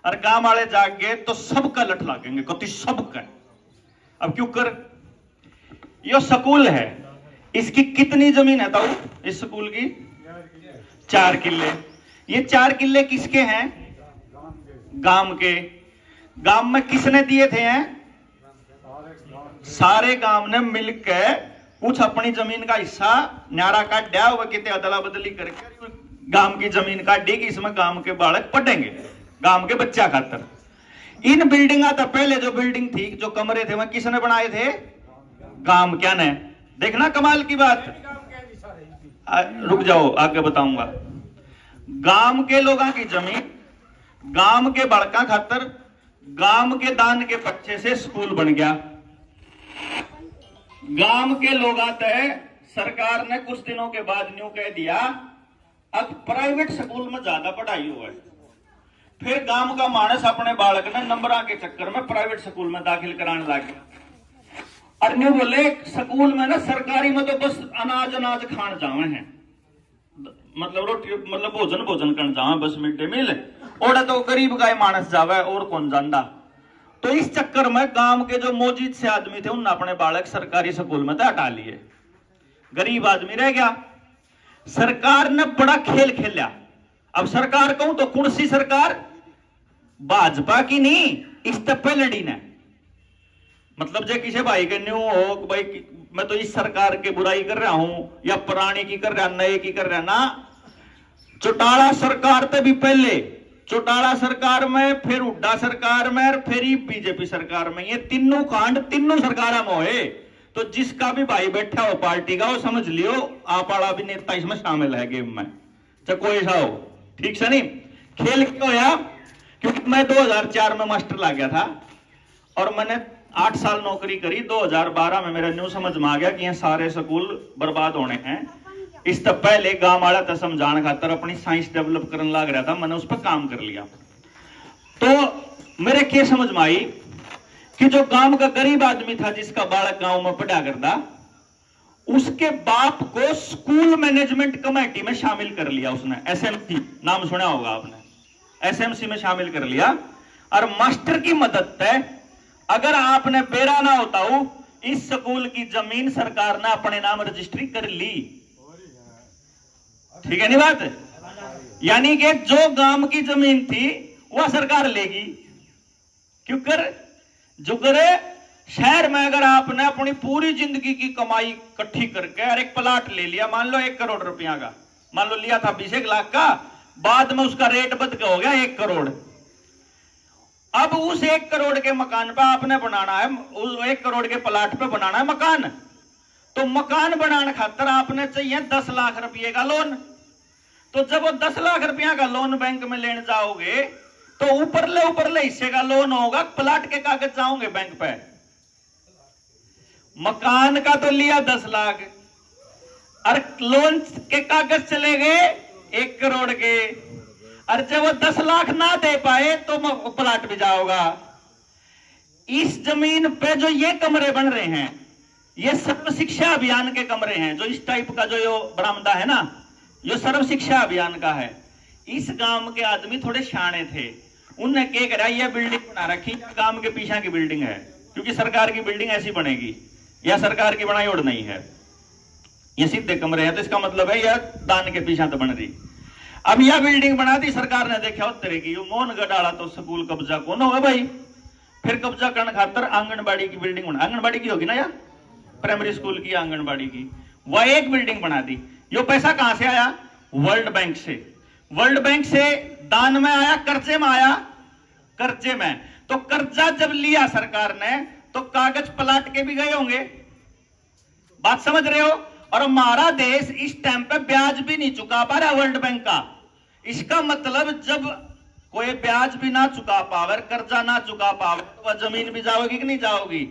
और गांव वाले जाग गए तो सबका लठ लागेंगे, कति सबका। अब क्यों कर, यो स्कूल है, इसकी कितनी जमीन है ताऊ इस स्कूल की? 4 किले। ये 4 किले किसके हैं? गांव के। गांव में किसने दिए थे हैं? सारे गांव ने मिलकर कुछ अपनी जमीन का हिस्सा न्यारा काट दिया, वह कितने अदला बदली करके गांव की जमीन काट दी कि इसमें गांव के बालक पढ़ेंगे, गांव के बच्चा खातर। इन बिल्डिंगा तो पहले जो बिल्डिंग थी, जो कमरे थे, वह किसने बनाए थे? गांव क्या ने। देखना कमाल की बात, रुक जाओ आगे बताऊंगा। गांव के लोगों की जमीन, गांव के बड़का खातर, गांव के दान के पक्षे से स्कूल बन गया। गांव के लोग आते हैं, सरकार ने कुछ दिनों के बाद न्यू कह दिया अब प्राइवेट स्कूल में ज्यादा पढ़ाई हुआ है। फिर गांव का मानस अपने बालक ने नंबरा के चक्कर में प्राइवेट स्कूल में दाखिल कराने लगे। और न्यू बोले स्कूल में ना सरकारी में तो बस अनाज अनाज खान जावे हैं, मतलब रोटी मतलब भोजन कर जावे, बस मिड डे मील। और तो गरीब का मानस जावे और कौन जानता। तो इस चक्कर में गांव के जो मौजूद से आदमी थे उन्होंने अपने बालक सरकारी स्कूल में हटा लिए, गरीब आदमी रह गया। सरकार ने बड़ा खेल खेला। अब सरकार कहूं तो कौन सी सरकार? भाजपा की नहीं, इस पहलड़ी ने। मतलब जो किसी भाई के न्यू हो भाई मैं तो इस सरकार की बुराई कर रहा हूं या पुरानी की कर रहा, नए की कर रहा ना। चौटाला सरकार तो भी पहले, चौटाला सरकार में, फिर हुड्डा सरकार में, और फिर बीजेपी सरकार में, ये तीनों कांड तीनों सरकार में होए। तो जिसका भी भाई बैठा हो पार्टी का, वो समझ लियो आप वाला भी नेता इसमें शामिल है गेम में, चाहे कोई सा हो। ठीक से नहीं खेल क्यों होया? क्योंकि मैं 2004 में मास्टर लग गया था और मैंने 8 साल नौकरी करी। 2012 में मेरा न्यू समझ में आ गया कि ये सारे स्कूल बर्बाद होने हैं। इस तब पहले गांव वाला तो समझाने खातर अपनी साइंस डेवलप करने लग रहा था, मैंने उस पर काम कर लिया। तो मेरे क्या समझ में आई कि जो गांव का गरीब आदमी था जिसका बालक गांव में पढ़ा करता, उसके बाप को स्कूल मैनेजमेंट कमेटी में शामिल कर लिया उसने। एसएमसी नाम सुना होगा आपने, एसएमसी में शामिल कर लिया। और मास्टर की मदद से अगर आपने बेरा ना होता हो, इस स्कूल की जमीन सरकार ने अपने नाम रजिस्ट्री कर ली। ठीक है नहीं बात? यानी कि जो गांव की जमीन थी वह सरकार लेगी। क्यों कर? जो करे शहर में अगर आपने अपनी पूरी जिंदगी की कमाई इकट्ठी करके और एक प्लाट ले लिया, मान लो 1 करोड़ रुपया का, मान लो लिया था 20 लाख का, बाद में उसका रेट बद के हो गया 1 करोड़। अब उस 1 करोड़ के मकान पर आपने बनाना है, उस 1 करोड़ के प्लाट पे बनाना है मकान। तो मकान बनाने खातर आपने चाहिए 10 लाख रुपये का लोन। तो जब वो 10 लाख रुपया का लोन बैंक में लेने जाओगे तो ऊपरले हिस्से का लोन होगा, प्लाट के कागज जाओगे बैंक पे। मकान का तो लिया 10 लाख और लोन के कागज चले गए 1 करोड़ के। और जब वो 10 लाख ना दे पाए तो प्लाट भी जाओगा। इस जमीन पे जो ये कमरे बन रहे हैं, ये सर्व शिक्षा अभियान के कमरे हैं। जो इस टाइप का जो ये बरामदा है ना, ये सर्व शिक्षा अभियान का है। इस गांव के आदमी थोड़े शाणे थे, उनने क्या करा, ये बिल्डिंग बना रखी, गांव के पीछे की बिल्डिंग है, क्योंकि सरकार की बिल्डिंग ऐसी बनेगी, या सरकार की बनाई और नहीं है, ये सीधे कमरे हैं, तो इसका मतलब है यह दान के पीछे तो बन रही। अब यह बिल्डिंग बना दी सरकार ने, देखा उतरे की मोहन गडाला तो स्कूल कब्जा कौन होगा भाई। फिर कब्जा करने खातर आंगनबाड़ी की बिल्डिंग बना, आंगनबाड़ी की होगी ना यार, प्राइमरी स्कूल की आंगनबाड़ी की, वह एक बिल्डिंग बना दी। यो पैसा कहां से आया? वर्ल्ड बैंक से। वर्ल्ड बैंक से दान में आया, कर्जे में आया, कर्जे में। तो कर्जा जब लिया सरकार ने तो कागज पलट के भी गए होंगे, बात समझ रहे हो। और हमारा देश इस टाइम पे ब्याज भी नहीं चुका पा रहा वर्ल्ड बैंक का। इसका मतलब जब कोई ब्याज भी ना चुका पावे, कर्जा ना चुका पावे, तो वह जमीन भी जाओगी कि नहीं जाओगी।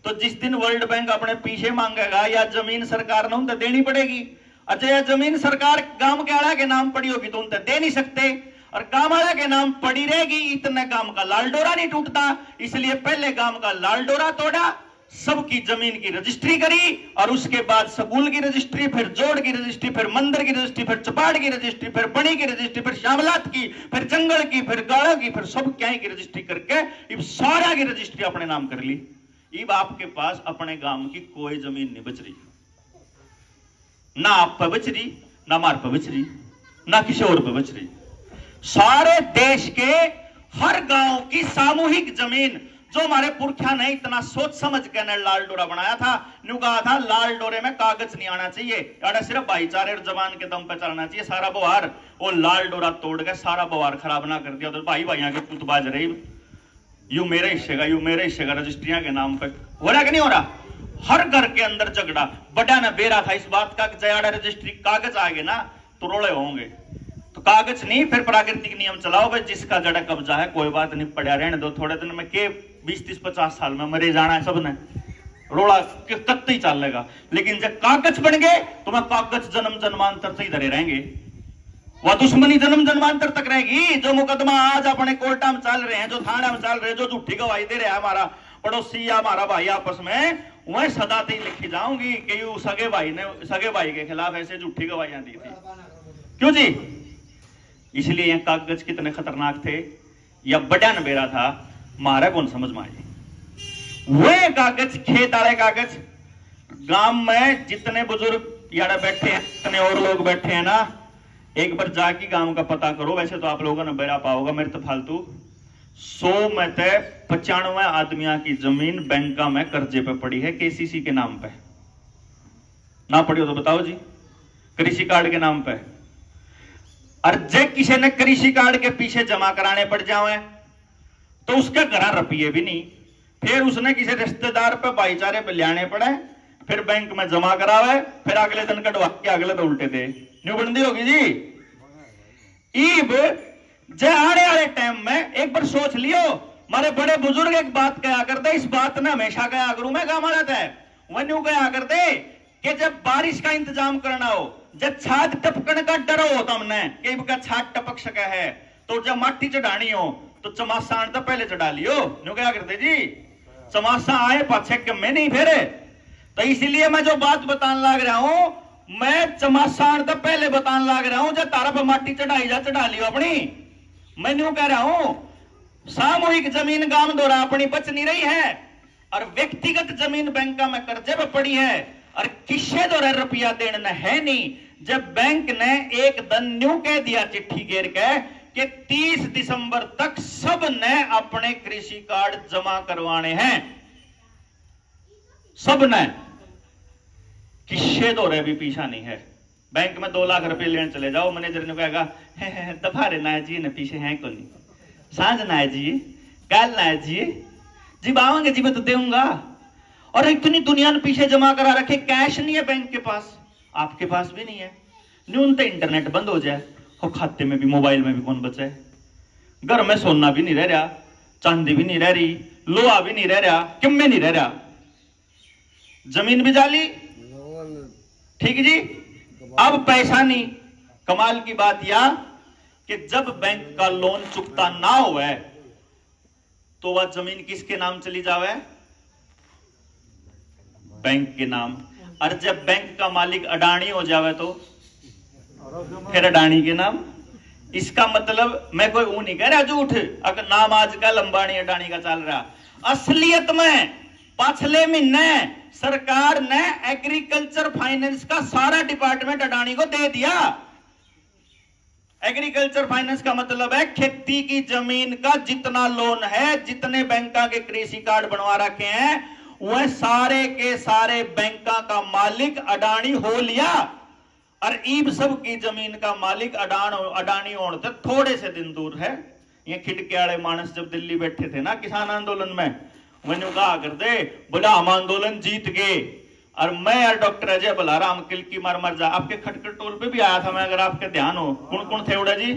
तो जिस दिन वर्ल्ड बैंक अपने पीछे मांगेगा या जमीन सरकार ने उनसे देनी पड़ेगी। अच्छा, यह जमीन सरकार गांव के आड़ा के नाम पड़ी होगी तो उनसे दे नहीं सकते, और गांव आड़ा के नाम पड़ी रहेगी, इतने गांव का लाल डोरा नहीं टूटता। इसलिए पहले गांव का लाल डोरा तोड़ा, सबकी जमीन की रजिस्ट्री करी और उसके बाद स्कूल की रजिस्ट्री, फिर जोड़ की रजिस्ट्री, फिर मंदिर की रजिस्ट्री, फिर चपाड़ की रजिस्ट्री, फिर बणी की रजिस्ट्री, फिर श्यामलात की, फिर जंगल की, फिर गाड़ा की, फिर सब क्या की रजिस्ट्री करके इब सारा की रजिस्ट्री अपने नाम कर ली। इब आपके पास अपने गांव की कोई जमीन नहीं बच रही, ना आप पे बच रही, ना मार पे बच रही, ना किसी और पे बच रही। सारे देश के हर गांव की सामूहिक जमीन, जो हमारे पुरखा ने इतना सोच समझ के लाल डोरा बनाया था, न्यू कहा था लाल डोरे में कागज नहीं आना चाहिए, यानी सिर्फ भाईचारे और जवान के दम पे चलना चाहिए सारा बवार। वो लाल डोरा तोड़ के सारा बवार खराब ना कर दिया, तो भाई भाइयों के कुतबाज रही, यू मेरे हिस्से का, यू मेरे हिस्से का, रजिस्ट्रियां के नाम पे हो रहा कि नहीं हो रहा। हर घर के अंदर झगड़ा, बड़ा ने बेरा था इस बात का कि जयाड़ा रजिस्ट्री कागज आ गए ना तो रोड़े होंगे, तो कागज नहीं, फिर प्राकृतिक नियम चलाओ भाई, जिसका जड़ा कब्जा है कोई बात नहीं, पड़ा रहने दो, थोड़े दिन में के 20-30-50 साल में मरे जाना है सबने, रोड़ा कत्ती चलेगा। लेकिन जब कागज बन गए तो मैं कागज जन्म जन्मांतर से ही धरे रहेंगे, वह दुश्मनी जन्म जन्मांतर तक रहेगी। जो मुकदमा आज अपने कोर्टा में चल रहे हैं, जो थाना में चल रहे हैं, जो झूठी गवाही दे रहे हैं हमारा पड़ोसी या हमारा भाई आपस में, वह सदा ही लिखी जाऊंगी कि यू सगे भाई ने सगे भाई के खिलाफ ऐसे झूठी गवाहियां दी थी। क्यों जी? इसलिए यह कागज कितने खतरनाक थे, या बड़ा नबेरा था, मारा कौन समझ में आई। वे कागज, खेत वाले कागज, गांव में जितने बुजुर्ग यार बैठे हैं, जितने और लोग बैठे हैं ना, एक बार जाके गांव का पता करो। वैसे तो आप लोगों ने बेरा पाओगा, मेरे तो फालतू 100 में से 95 आदमियों की जमीन बैंका में कर्जे पे पड़ी है, केसीसी के नाम पे। ना पड़ी हो तो बताओ जी, कृषि कार्ड के नाम पे। और जब किसी ने कृषि कार्ड के पीछे जमा कराने पड़ जाए तो उसके घर रुपये भी नहीं, फिर उसने किसी रिश्तेदार पे भाईचारे पे लाने पड़े, फिर बैंक में जमा करावे, फिर अगले दिन कटवा के अगले तो उल्टे दे, न्यू बंदी होगी जी। ईब जे आने वाले टाइम में एक बार सोच लियो, हमारे बड़े बुजुर्ग एक बात कहा करते, इस बात ने हमेशा कहा करूं मैं, गाँव वाला है वह न्यू कहा करते कि जब बारिश का इंतजाम करना हो, जब छात टपकने का डर हो तुमने कि इनका छात टपक सका है, तो जब माटी चढ़ानी हो तो चमासा तो पहले चढ़ा लियो। न्यू क्या करते जी, चमासा आए पाछे कमे नहीं फेरे। तो इसलिए मैं जो बात बताने लग रहा हूं, मैं चमासा तो पहले बताने लग रहा हूं, जब तारा पर माटी चढ़ाई जा चढ़ा लियो अपनी। मैं न्यू कह रहा हूं, सामूहिक जमीन गांव द्वारा अपनी बच नहीं रही है, और व्यक्तिगत जमीन बैंका में कर्जे पे पड़ी है, और किसे द्वारा रुपया देना है नहीं। जब बैंक ने एक दिन न्यू कह दिया चिट्ठी घेर के कि 30 दिसंबर तक सब ने अपने कृषि कार्ड जमा करवाने हैं, सब ने, किसे दौरे भी पीछा नहीं है। बैंक में 2 लाख रुपए लेने चले जाओ, मैनेजर ने कहेगा दफारे ना जी ने पीछे हैं को नहीं, सांझ ना जी, कल ना जी बावांगे जी मैं तो दूंगा। और इतनी दुनिया ने पीछे जमा करा रखे, कैश नहीं है बैंक के पास, आपके पास भी नहीं है, न्यूनतः इंटरनेट बंद हो जाए और खाते में भी मोबाइल में भी कौन बचे, घर में सोना भी नहीं रह रहा, चांदी भी नहीं रह रही, लोहा भी नहीं रह रहा, किम्मे नहीं रह रहा, जमीन भी जाली, ठीक जी। अब पैसा नहीं। कमाल की बात यह कि जब बैंक का लोन चुकता ना हुआ तो वह जमीन किसके नाम चली जावे, बैंक के नाम। और जब बैंक का मालिक अडानी हो जावे तो फिर अडानी के नाम। इसका मतलब मैं कोई वो नहीं कह रहा झूठ, अगर नाम आजकल अंबानी अडानी का चल रहा, असलियत में पिछले महीने सरकार ने एग्रीकल्चर फाइनेंस का सारा डिपार्टमेंट अडानी को दे दिया। एग्रीकल्चर फाइनेंस का मतलब है खेती की जमीन का जितना लोन है, जितने बैंका के कृषि कार्ड बनवा रखे हैं, वह सारे के सारे बैंका का मालिक अडानी हो लिया। और ईब सब की जमीन का मालिक अडानी होने से थोड़े से दिन दूर है। ये खिड़की वाले मानस जब दिल्ली बैठे थे ना किसान आंदोलन में, मैंने कहा करते बोला हम आंदोलन जीत गए, और मैं और डॉक्टर अजय बलाराम किल की मर जा। आपके खटखट टोल पे भी आया था मैं, अगर आपके ध्यान हो। कौन कौन थे उड़ा जी?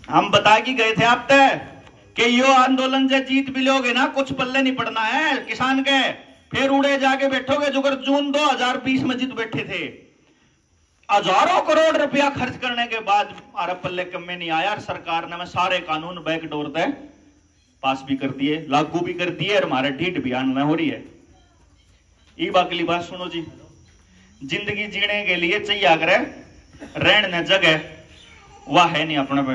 हम बता के गए थे आप तय कि यो आंदोलन जब जीत भी लोगे ना, कुछ पल्ले नहीं पड़ना है किसान के, फिर उड़े जाके बैठोगे जो जून 2020 में जीत बैठे थे। हजारों करोड़ रुपया खर्च करने के बाद हमारा पल्ले कम में नहीं आया, और सरकार ने मैं सारे कानून बैकडोर दे पास भी कर दिए, लागू भी कर दिए और हमारे ढीठ भी आन में हो रही है। ये अगली बात सुनो जी, जिंदगी जीने के लिए चाहिए अगर रहने जगह वह है नहीं अपने पे।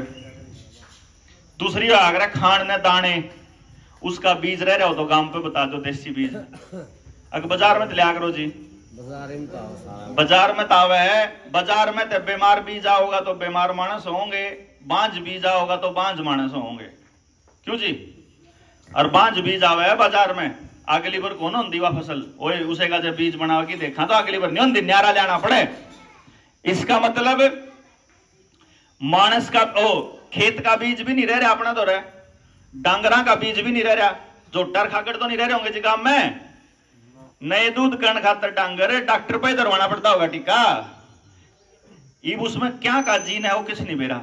दूसरी अगर खान ने दाने उसका बीज रह रहा हो तो गांव पे बता दो देसी बीज, अगर बाजार में तो लिया करो जी। बाजार में तावे है, बाजार में तो बीमार बीज आओगा तो बीमार मानस होंगे, बांझ बीज आओगा तो बांझ मानस होंगे। क्यों जी? और बांझ बीज आवे है बाजार में, अगली बार कौन होती वह फसल ओए उसे का जब बीज बना के देखा तो अगली बार नहीं होती, न्यारा लेना पड़े। इसका मतलब मानस का खेत का बीज भी नहीं रह रहा अपना तो रहा, डांगरा का बीज भी नहीं रह रहा, जोटर खाकर तो नहीं रह रहे होंगे जी गांव में। नए दूध कर्ण खातर डांगर डॉक्टर पे दरवाना पड़ता होगा टीका। इब उसमें क्या का जीन है वो किस नहीं बेरा।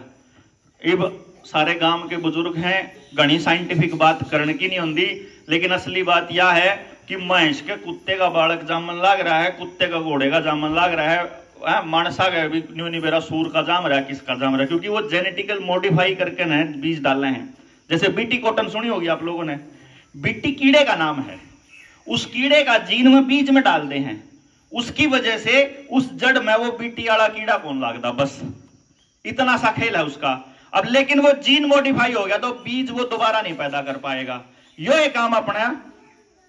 इब सारे गांव के बुजुर्ग हैं, घनी साइंटिफिक बात करने की नहीं होती, लेकिन असली बात यह है कि महिष के कुत्ते का बालक जामन लाग रहा है, कुत्ते का घोड़े का जामन लाग रहा है, मानसा का भी न्यू नहीं बेरा सूर का जाम रहा है, किसका जाम रहा है, क्योंकि वो जेनेटिकल मॉडिफाई करके न बीज डालने हैं। जैसे बीटी कॉटन सुनी होगी आप लोगों ने, बीटी कीड़े का नाम है, उस कीड़े का जीन में बीज में डालते हैं, उसकी वजह से उस जड़ में वो बीटी वाला कीड़ा कौन लगता, बस इतना सा खेल है उसका। अब लेकिन वो जीन मॉडिफाई हो गया तो बीज वो दोबारा नहीं पैदा कर पाएगा। यो काम अपना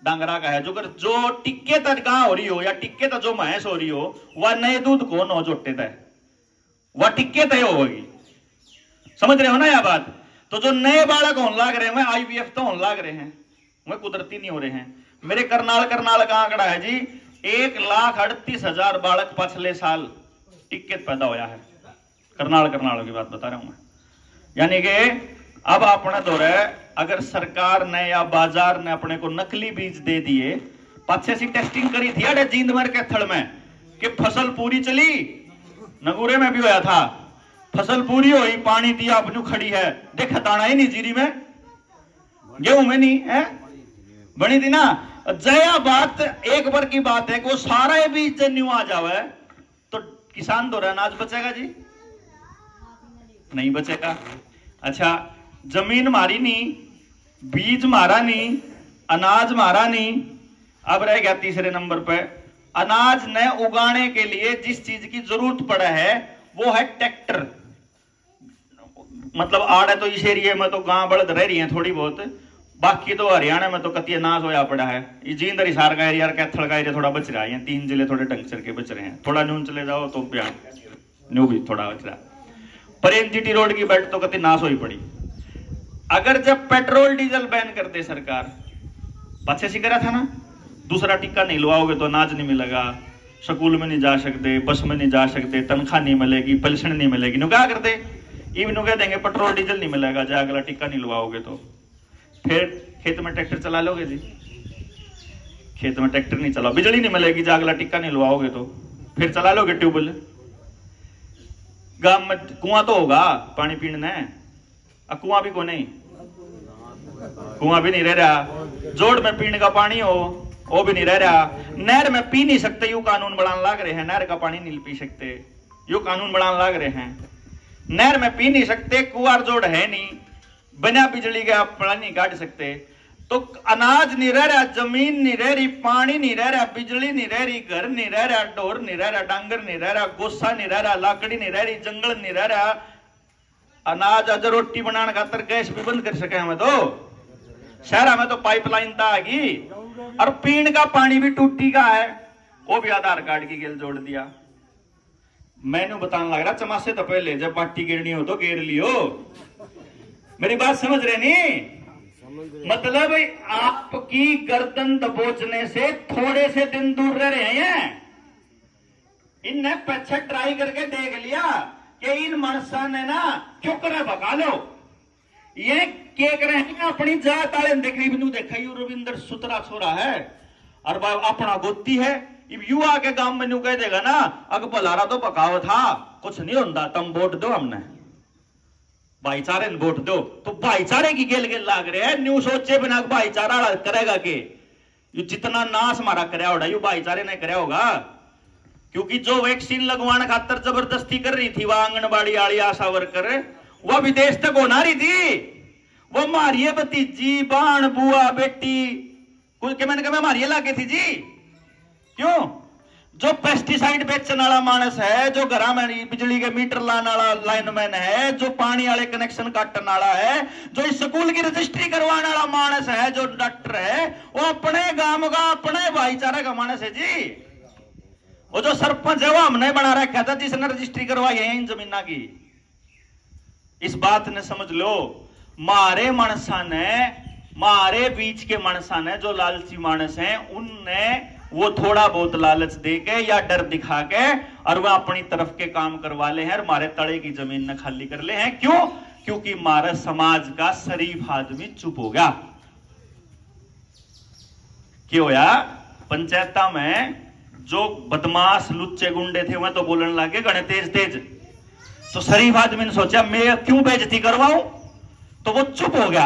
डांगरा का है, जो टिक्के तक गां हो रही हो या टिक्के तक जो भैंस हो रही हो वह नए दूध कौन हो जोटे तय वह टिक्के तय होगी। समझ रहे हो ना यह बात? तो जो नए बालक होने लाग रहे हैं आईवीएफ तो होने लाग रहे हैं, वह कुदरती नहीं हो रहे हैं। मेरे करनाल का आंकड़ा है जी, 1,38,000 बालक पिछले साल टिक्के पैदा होया है। करनाल की बात बता रहा हूं मैं। यानी कि अब अपना दौर है, अगर सरकार ने या बाजार ने अपने को नकली बीज दे दिए, पाछे सी टेस्टिंग करी थी अरे जींदमर के थड़ में कि फसल पूरी चली, नगूरे में भी होया था, फसल पूरी हुई, पानी दिया अपनू खड़ी है, देख दाना ही नहीं जीरी में, गेहूं में नहीं है, बनी थी ना। जया बात एक बार की बात है कि वो सारा बीज न्यू आ जावे तो किसान दो अनाज बचेगा जी? नहीं बचेगा। अच्छा, जमीन मारी नहीं, बीज मारा नहीं, अनाज मारा नहीं, अब रह गया तीसरे नंबर पे, अनाज ने उगाने के लिए जिस चीज की जरूरत पड़ा है वो है ट्रैक्टर। मतलब आड़ है तो इस एरिया में तो गांव बड़द रह रही है थोड़ी बहुत, बाकी तो हरियाणा में तो कति अनाज होया पड़ा है। ये जींद हिसार का एरिया, कैथल का एरिया थोड़ा बच रहा है, 3 जिले थोड़े ढंग के बच रहे हैं, थोड़ा न्यून चले जाओ तो बयान न्यू भी थोड़ा बच रहा है। पर एनजीटी रोड की बेल्ट तो कति नाश हो पड़ी। अगर जब पेट्रोल डीजल बैन कर दे सरकार, पीछे से करा था ना, दूसरा टिक्का नहीं लवाओगे तो अनाज नहीं मिलेगा, स्कूल में नहीं जा सकते, बस में नहीं जा सकते, तनख्वाह नहीं मिलेगी, पेंशन नहीं मिलेगी, नु क्या करते, इवन कह देंगे पेट्रोल डीजल नहीं मिलेगा जब अगला टिक्का नहीं लवाओगे तो। फिर खेत में ट्रैक्टर चला लोगे जी? खेत में ट्रैक्टर नहीं चला, बिजली नहीं मिलेगी जब अगला टिक्का नहीं लवाओगे तो फिर चला लोगे ट्यूबवेल। गांव में कुआं तो होगा पानी पीने, कुआं भी को नहीं, कुआं भी नहीं रह रहा, जोड़ में पीने का पानी हो वो भी नहीं रह रहा, नहर में पी नहीं सकते, यू कानून बढ़ाने लाग रहे हैं, नहर का पानी नहीं पी सकते, यू कानून बढ़ाने लाग रहे हैं, नहर में पी नहीं सकते, कुआर जोड़ है नहीं, बिना बिजली के आप पानी नहीं काट सकते, तो अनाज नहीं रह रहा, जमीन नहीं रह रही, पानी नहीं रह रहा, बिजली नहीं रह रही, घर नहीं रह रहा, ढोर नहीं रह रहा, डांगर नहीं रह रहा, गोसा नहीं रह रहा, लाकड़ी नहीं रह रही, जंगल नहीं रह रहा, अनाज अज रोटी बनाने खातर गैस भी बंद कर सके हमें तो, शहर में तो पाइपलाइन था आगी, और पीने का पानी भी टूटी का है, वो भी आधार कार्ड की गिल जोड़ दिया। मैंने बताने लग रहा चमासे तो पहले जब बाटी गिरनी हो तो गिर लियो। मेरी बात समझ रहे नहीं? मतलब आपकी गर्दन दबोचने से थोड़े से दिन दूर रह रहे हैं। इनने पीछे ट्राई करके देख लिया कि इन मनसा ने ना चुकरे भगा लो, ये केक रहे हैं अपनी जात आले देखी देखा यू रविंद्र सुतरा छोरा है और अपना गोती है, यू आके गांव में न्यू कह देगा ना अग भलारा तो पकाव था, कुछ नहीं होता, तुम वोट दो, हमने भाईचारे ने वोट दो, तो भाईचारे की गेल गेल लाग रहे हैं। न्यू सोचे बिना भाईचारा करेगा के, यू जितना नाश हमारा कराया होगा यू भाईचारे ने कराया होगा, क्योंकि जो वैक्सीन लगवाने खातर जबरदस्ती कर रही थी वह आंगनबाड़ी आली आशा वर्कर, वह विदेश तक होना रही थी, वो मारिए भतीजी बाण बुआ बेटी कुछ के मैंने कहा मारिए लागे थी जी। क्यों? जो पेस्टिसाइड बेचने वाला मानस है, जो घर में बिजली के मीटर लाने वाला लाइनमैन है, जो पानी वाले कनेक्शन काटने वाला है, जो स्कूल की रजिस्ट्री करवाने वाला मानस है, जो डॉक्टर है, वो अपने गांव का अपने भाईचारे का मानस है जी। वो जो सरपंच है वो हमने बना रखा था जिसने रजिस्ट्री करवाई है इन जमीना की। इस बात ने समझ लो, मारे मानसा ने, मारे बीच के मानसा ने, जो लालची मानस हैं उनने वो थोड़ा बहुत लालच दे के या डर दिखा के और वह अपनी तरफ के काम करवा ले हैं और मारे तड़े की जमीन न खाली कर ले हैं। क्यों? क्योंकि मारे समाज का शरीफ आदमी चुप हो गया। क्यों होया? पंचायता में जो बदमाश लुच्चे गुंडे थे वह तो बोलने लगे गणे तेज तेज। तो शरीफ आदमी ने सोचा मैं क्यों बेइज्जती करवाऊं, तो वो चुप हो गया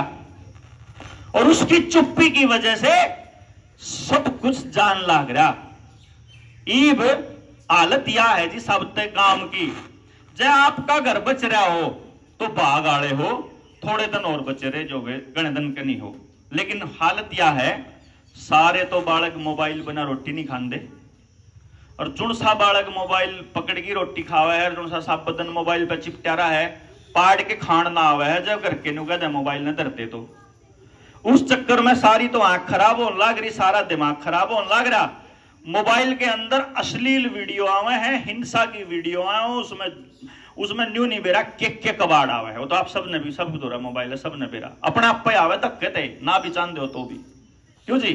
और उसकी चुप्पी की वजह से सब कुछ जान लाग रहा। ईब हालत यह है जी सब ते काम की, जब आपका घर बच रहा हो तो भाग आड़े हो, थोड़े दिन और बचे रहे जो गणे दिन के नहीं हो। लेकिन हालत यह है सारे तो बालक मोबाइल बिना रोटी नहीं खाते और जुड़सा बालक मोबाइल पकड़ की रोटी खावा है, जुड़सा सब बदन मोबाइल पे चिपटा रहा है, पाड़ के खान ना आवा है, जब घर के नु कहते मोबाइल न धरते तो उस चक्कर में सारी तो आंख खराब होने लग रही, सारा दिमाग खराब होने लग रहा। मोबाइल के अंदर अश्लील वीडियो आवे हैं, हिंसा की वीडियो आए, उसमें न्यू नहीं बेरा के कबाड़ आवे है। वो तो आप सब ने भी, सब तो रहा मोबाइल है, सब ने बेरा अपने आप पे आवे तक कहते ना भी चाहते हो तो भी। क्यों जी?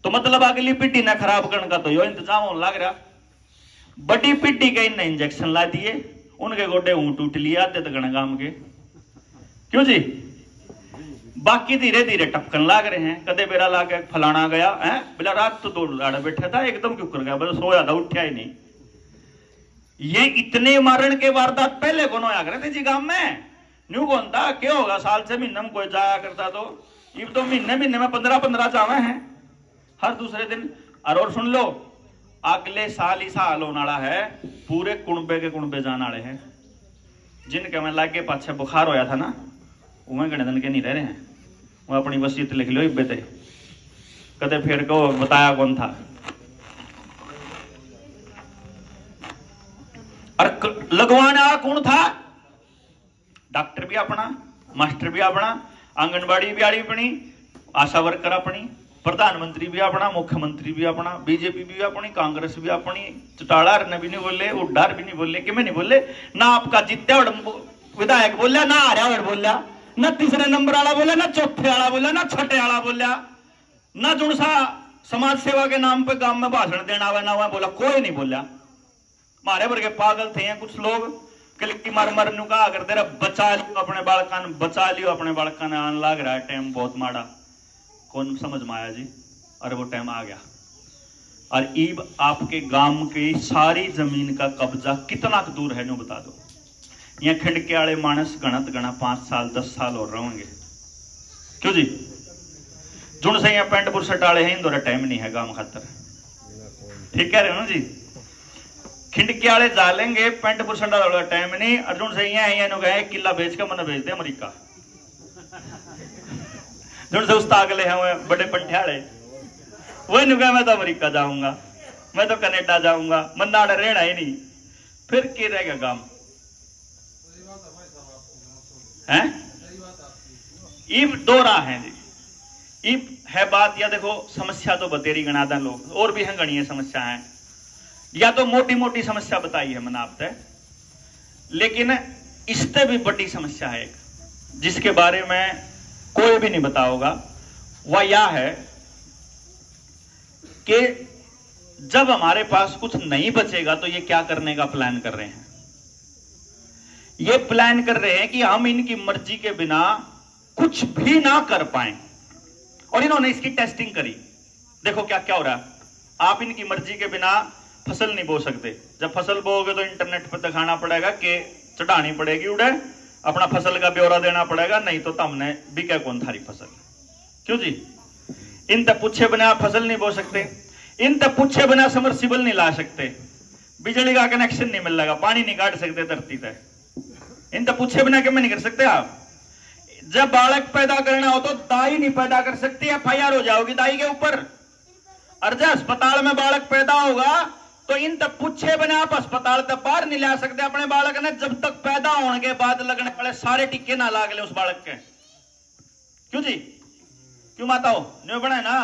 तो मतलब अगली पीढ़ी ना खराब करने का तो यो इंतजाम होने लग रहा। बड़ी पीढ़ी के इन्हें इंजेक्शन ला दिए, उनके गोडे ऊं टूट लिए आते तो गणगाम के। क्यों जी? बाकी धीरे धीरे टपकन लाग रहे हैं। कदे बेरा लाके फलाना गया है बोला रात तो दो दाड़े बैठा था एकदम क्यों कर गया, बस सोया था उठा ही नहीं। ये इतने मारण के वारदात पहले कौन होया करे थे जी गांव में? न्यू कौन था? क्या होगा साल से महीने में कोई जाया करता तो ये तो महीने महीने में 15-15 जावे हैं हर दूसरे दिन। और सुन लो अगले साल ही साल होने वाला है, पूरे कुणबे के कुणबे जाने वाले हैं जिनके में लागे पाछे बुखार होया था ना, वह गणे दिन के नहीं रह रहे हैं। वो अपनी वसीयत लिख लो इब्बे ते कदे फिर को बताया कौन था। और लगवाना कौन था? डॉक्टर भी अपना, मास्टर भी अपना, आंगनबाड़ी भी अपनी, आशा वर्कर अपनी, प्रधानमंत्री भी अपना, मुख्यमंत्री भी अपना, बीजेपी भी अपनी, कांग्रेस भी अपनी। चौटाला ने भी नहीं बोले, उड्डार भी नहीं बोले, कि मैं नहीं बोले ना, आपका जीत्या विधायक बोलिया ना, हारा बोलिया ना, तीसरे नंबर वाला बोला ना, चौथे वाला बोला ना, छठे वाला बोलिया ना, जुड़सा समाज सेवा के नाम पे गांव में भाषण देना हुआ ना हुआ बोला, कोई नहीं बोला। मारे वर्गे पागल थे कुछ लोग, कलिकी मार मार नु कहा करते रहा बचा लियो अपने बालकान, बचा लियो अपने बालकान, आने लग रहा है टाइम बहुत माड़ा। कौन समझ में आया जी? और वो टाइम आ गया और ईब आपके गांव की सारी जमीन का कब्जा कितना दूर है नु बता दो। यहाँ खिंडके वाले मानस गणत गणा 5 साल 10 साल और रहेंगे। क्यों जी? जुन से यहाँ पेंट बुरसट वाले हैं इंदौर टाइम नहीं है गांव खातर। ठीक कह रहे हो ना जी? खिंडके वाले जालेंगे, पेंट बुरसट वाला टाइम नहीं। अर्जुन से यहाँ गए किला बेच के मन भेज दे अमरीका। जुन से उस्ता अगले हैं बड़े पंठियाड़े, वही नुगा मैं तो अमरीका जाऊंगा, मैं तो कनेडा जाऊंगा, मन्नाड़ रहना ही नहीं। फिर क्या रहेगा गांव? हैं? ईब दो राह है जी। ईब है बात, या देखो समस्या तो बतेरी गणादा लोग और भी हैं, गणीय समस्या है, या तो मोटी मोटी समस्या बताई है मैंने आप तक, लेकिन इससे भी बड़ी समस्या है एक जिसके बारे में कोई भी नहीं बताओगा। वह यह है कि जब हमारे पास कुछ नहीं बचेगा तो ये क्या करने का प्लान कर रहे हैं? ये प्लान कर रहे हैं कि हम इनकी मर्जी के बिना कुछ भी ना कर पाए। और इन्होंने इसकी टेस्टिंग करी, देखो क्या क्या हो रहा है। आप इनकी मर्जी के बिना फसल नहीं बो सकते, जब फसल बोगे तो इंटरनेट पर दिखाना पड़ेगा कि चढ़ानी पड़ेगी उड़े, अपना फसल का ब्यौरा देना पड़ेगा, नहीं तो तुमने बिके कौन थारी फसल। क्यों जी? इन तक पूछे बिना आप फसल नहीं बो सकते, इन तक पूछे बिना समरसिबल नहीं ला सकते, बिजली का कनेक्शन नहीं मिलेगा, पानी नहीं काट सकते धरती तक, इन तक पूछे बिना क्यों नहीं कर सकते आप? जब बालक पैदा करना हो तो दाई नहीं पैदा कर सकती, एफआईआर हो जाओगी दाई के ऊपर। और जब अस्पताल में बालक पैदा होगा तो इन तक पूछे बने आप अस्पताल तक बाहर नहीं ला सकते अपने बालक ने, जब तक पैदा होने के बाद लगने वाले सारे टीके ना लाग ले उस बालक के। क्यों जी, क्यों माताओ न्यू बना ना?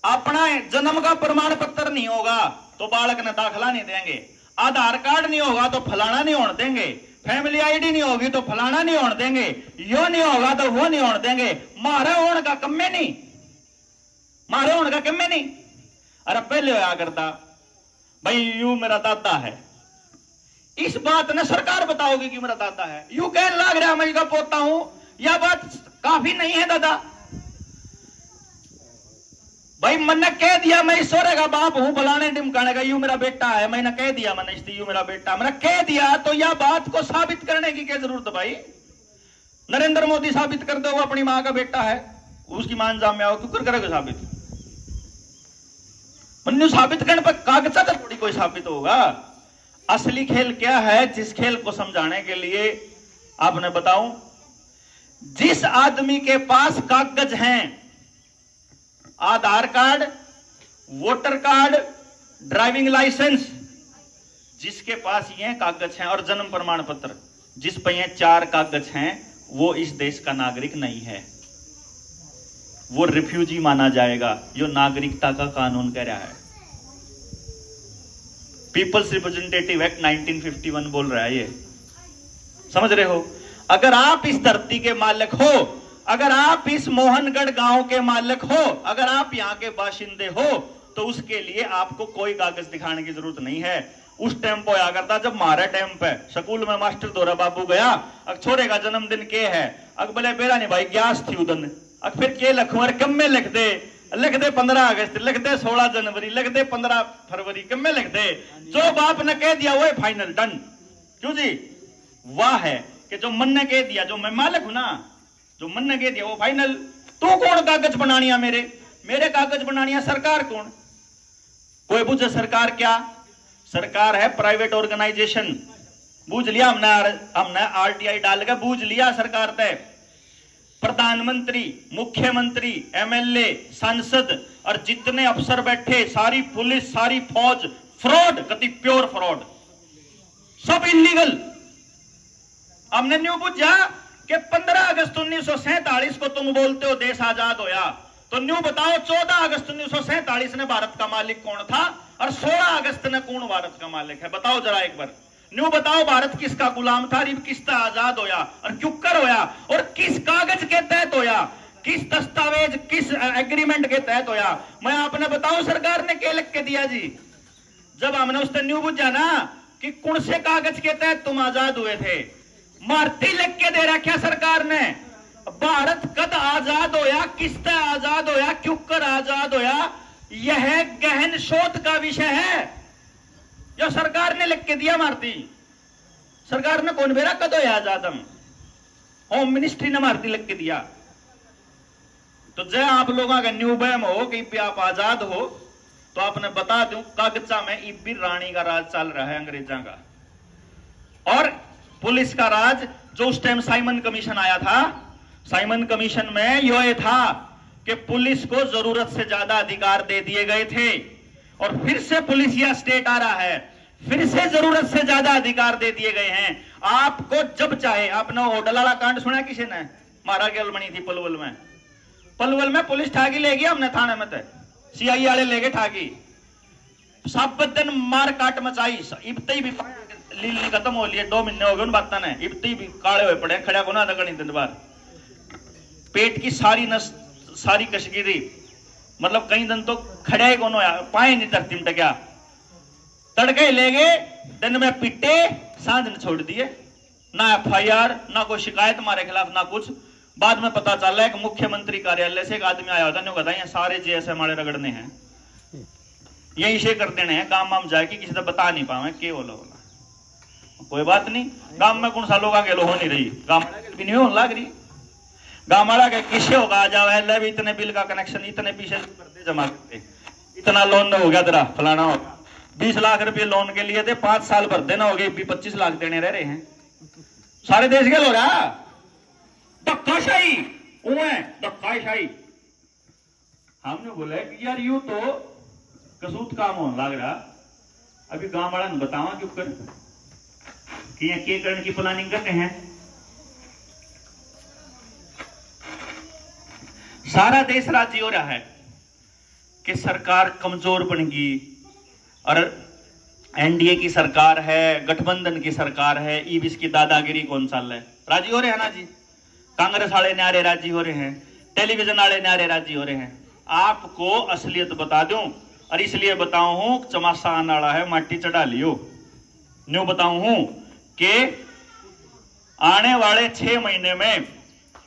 अपना जन्म का प्रमाण पत्र नहीं होगा तो बालक ने दाखला नहीं देंगे, आधार कार्ड नहीं होगा तो फलाना नहीं होने देंगे, फैमिली आईडी नहीं होगी तो फलाना नहीं होने देंगे, यो नहीं होगा तो वो नहीं होने देंगे। मारे होने का कम में नहीं, मारे होने का कम में नहीं। अरे पहले होया करता भाई यू मेरा दादा है, इस बात ने सरकार बताओगी कि मेरा दादा है, यू कहने लग रहा मैं इसका पोता हूं, यह बात काफी नहीं है दादा। भाई मैंने कह दिया मैं ईश्वर का बाप हूं, फलाने टिमकाने का, यू मेरा बेटा है, मैंने कह दिया, मैंने यू मेरा बेटा, मैंने कह दिया, तो यह बात को साबित करने की क्या जरूरत है भाई? नरेंद्र मोदी साबित कर दो वो अपनी मां का बेटा है, उसकी मान जाम में आओ, क्यों करेगा साबित? मनु साबित करने पर कागजात तो थोड़ी कोई साबित होगा। असली खेल क्या है, जिस खेल को समझाने के लिए आपने बताऊं, जिस आदमी के पास कागज हैं, Aadhaar card, voter card, driving licence, जिसके पास ये कागज हैं, और जन्म प्रमाण पत्र, जिस पर ये 4 कागज हैं, वो इस देश का नागरिक नहीं है, वो रिफ्यूजी माना जाएगा। जो नागरिकता का कानून कह रहा है, पीपल्स रिप्रेजेंटेटिव एक्ट 1951 बोल रहा है, ये समझ रहे हो? अगर आप इस धरती के मालिक हो, अगर आप इस मोहनगढ़ गांव के मालिक हो, अगर आप यहां के बाशिंदे हो, तो उसके लिए आपको कोई कागज दिखाने की जरूरत नहीं है। उस टाइम पे आया करता जब हमारे टाइम पे स्कूल में मास्टर दौरा बाबू गया, अग छोरे का जन्मदिन के है, अग बोले बेरा नहीं भाई ग्यास थी उदन, अग फिर के लखवर कम में लिख दे 15 अगस्त, लिख दे 16 जनवरी, लिख दे 15 फरवरी, कम में लिख दे, जो बाप ने कह दिया वो फाइनल डन। क्यों जी? वाह है कि जो मन ने कह दिया, जो मैं मालिक हूं ना, जो मन ने कह दिया वो फाइनल। तू कौन कागज बनानिया मेरे कागज बनानिया सरकार कौन? कोई पूछे सरकार क्या? सरकार है प्राइवेट ऑर्गेनाइजेशन। बूझ लिया हमने आरटीआई डाल के बूझ लिया सरकार तय। प्रधानमंत्री, मुख्यमंत्री, एमएलए, सांसद और जितने अफसर बैठे, सारी पुलिस, सारी फौज, फ्रॉड, कति प्योर फ्रॉड, सब इलीगल। हमने न्यू पूछा कि 15 अगस्त 1947 को तुम बोलते हो देश आजाद होया, तो न्यू बताओ 14 अगस्त 1947 ने भारत का मालिक कौन था और 16 अगस्त ने कौन भारत का मालिक है? बताओ जरा एक बार, न्यू बताओ भारत किसका गुलाम था, रिब किसका आजाद होया और क्यों कर होया, और किस कागज के तहत होया, किस दस्तावेज, किस एग्रीमेंट के तहत होया? मैं आपने बताओ सरकार ने क्या लिख के दिया जी? जब हमने उससे न्यू पूछा ना कि कौन से कागज के तहत तुम आजाद हुए थे, मारती लिख के दे रखा सरकार ने। भारत कद आजाद होया, किस तरह आजाद होया, क्यों कर आजाद होया, यह गहन शोध का विषय है जो सरकार ने लिख के दिया। मारती सरकार ने कौन बेरा कद होया आजाद? हम होम मिनिस्ट्री ने मारती लिख के दिया। तो जय आप लोगों का न्यू बहम हो कि आप आजाद हो, तो आपने बता दूं कागजा में इब्बी रानी का राज चल रहा है, अंग्रेजा का, और पुलिस का राज। जो उस टाइम साइमन कमीशन आया था, साइमन कमीशन में यह था कि पुलिस को जरूरत से ज्यादा अधिकार दे दिए गए थे, और फिर से पुलिस या स्टेट आ रहा है, फिर से जरूरत से ज्यादा अधिकार दे दिए गए हैं। आपको जब चाहे, आपने होडलाला कांड सुना किसी ने? मारा गेल बनी थी पलवल में, पलवल में पुलिस ठाकी ले गया, हमने थाने में थे, सीआई वाले ले गए ठाकी, सब दिन मार काट मचाई, इबते भी लीली खत्म हो लिए, 2 महीने हो गए उन बातों ने, इबते भी काले हुए पड़े, खड़ा को ना दगनी दिन बार, पेट की सारी नस सारी कशगिरी, मतलब कई दिन तो खड़ा ही कौन होया, पाए नहीं धरती में टक्या, तड़के ले गए, दिन में पिटे, सांझ ने छोड़ दिए, ना एफआईआर, ना कोई शिकायत हमारे खिलाफ, ना कुछ। बाद में पता चला है कि मुख्यमंत्री कार्यालय से एक आदमी आया होता, कहता है सारे जेएस हमारे रगड़ने हैं, ये इसे कर देने हैं, काम वाम जाए कि किसी से बता नहीं पावे के बोला बोला। कोई बात नहीं, गांव में कौन सा लोग आगे लो हो नहीं रही, गांव भी नहीं होने लग रही, गांव वाला के किसे होगा आ जाओ है, ले भी इतने बिल का कनेक्शन, इतने पीछे करते जमा करते, इतना लोन हो गया तेरा फलाना होगा, 20 लाख रुपए लोन के लिए थे, 5 साल भर देना हो गए, 25 लाख देने रह रहे हैं, सारे देश के लोग। धक्काशाही धक्काशाही। हमने बोला कि यार यूं तो कसूत काम होने लग रहा, अभी गांव वाला ने बतावा क्यों कर कि यहाँ के करने की प्लानिंग करते हैं। सारा देश राजी हो रहा है कि सरकार कमजोर बनेगी और एनडीए की सरकार है, गठबंधन की सरकार है, ईबीस की दादागिरी कौन चाल है। राजी हो रहे हैं ना जी, कांग्रेस वाले न्यारे राजी हो रहे हैं, टेलीविजन वाले न्यारे राजी हो रहे हैं। आपको असलियत बता दूं और इसलिए बताऊं हूं चमासा आने वाला है, माटी चढ़ा लियो। न्यू बताऊं हूं कि आने वाले 6 महीने में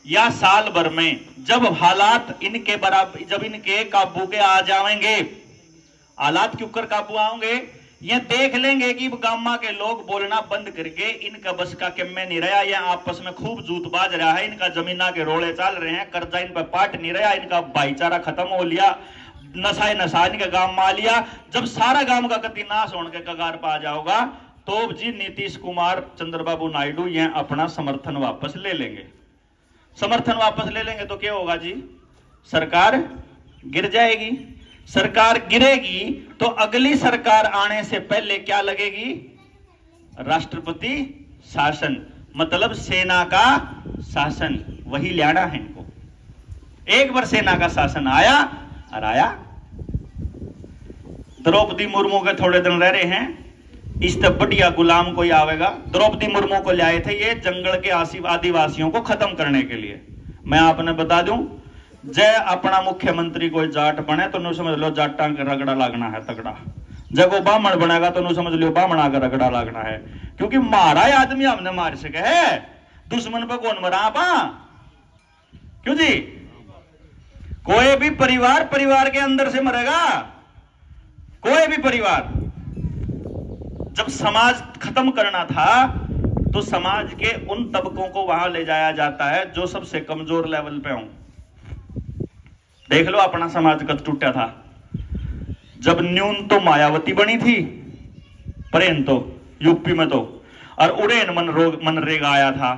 या साल भर में जब हालात इनके बराबर, जब इनके काबू के आ जाएंगे, हालात के ऊपर काबू आएंगे, ये देख लेंगे कि गामा के लोग बोलना बंद करके इनका बस का किम्मे नहीं रहा, ये आपस में खूब जूत बाज रहा है, इनका जमीना के रोड़े चल रहे हैं, कर्जा इन पर पाट नहीं रहा, इनका भाईचारा खत्म हो लिया, नशा इनका गांव में आ लिया। जब सारा गांव का गति नाश होने के कगार पर आ जाओगा तो जी नीतीश कुमार, चंद्रबाबू नायडू ये अपना समर्थन वापस ले लेंगे। समर्थन वापस ले लेंगे तो क्या होगा जी, सरकार गिर जाएगी। सरकार गिरेगी तो अगली सरकार आने से पहले क्या लगेगी, राष्ट्रपति शासन, मतलब सेना का शासन, वही लाना है इनको। एक बार सेना का शासन आया और आया। द्रौपदी मुर्मू के थोड़े दिन रह रहे हैं, इस तब बढ़िया गुलाम कोई आवेगा। द्रौपदी मुर्मू को लाए थे ये जंगल के आदिवासियों को खत्म करने के लिए। मैं आपने बता दूं, जय अपना मुख्यमंत्री कोई जाट बने तो नु समझ लो जाटा का रगड़ा लागना है तगड़ा, जब वो बामण बनेगा तो नु समझ लो बामणा का रगड़ा लागना है, क्योंकि मारा आदमी हमने मार सके है, दुश्मन पर कौन मरा पा। क्यों जी, कोई भी परिवार के अंदर से मरेगा, कोई भी परिवार। जब समाज खत्म करना था तो समाज के उन तबकों को वहां ले जाया जाता है जो सबसे कमजोर लेवल पे हों। देख लो अपना समाज कब टूटा था, जब न्यून तो मायावती बनी थी, परेन तो यूपी में तो, और उड़ेन मनरेगा आया था।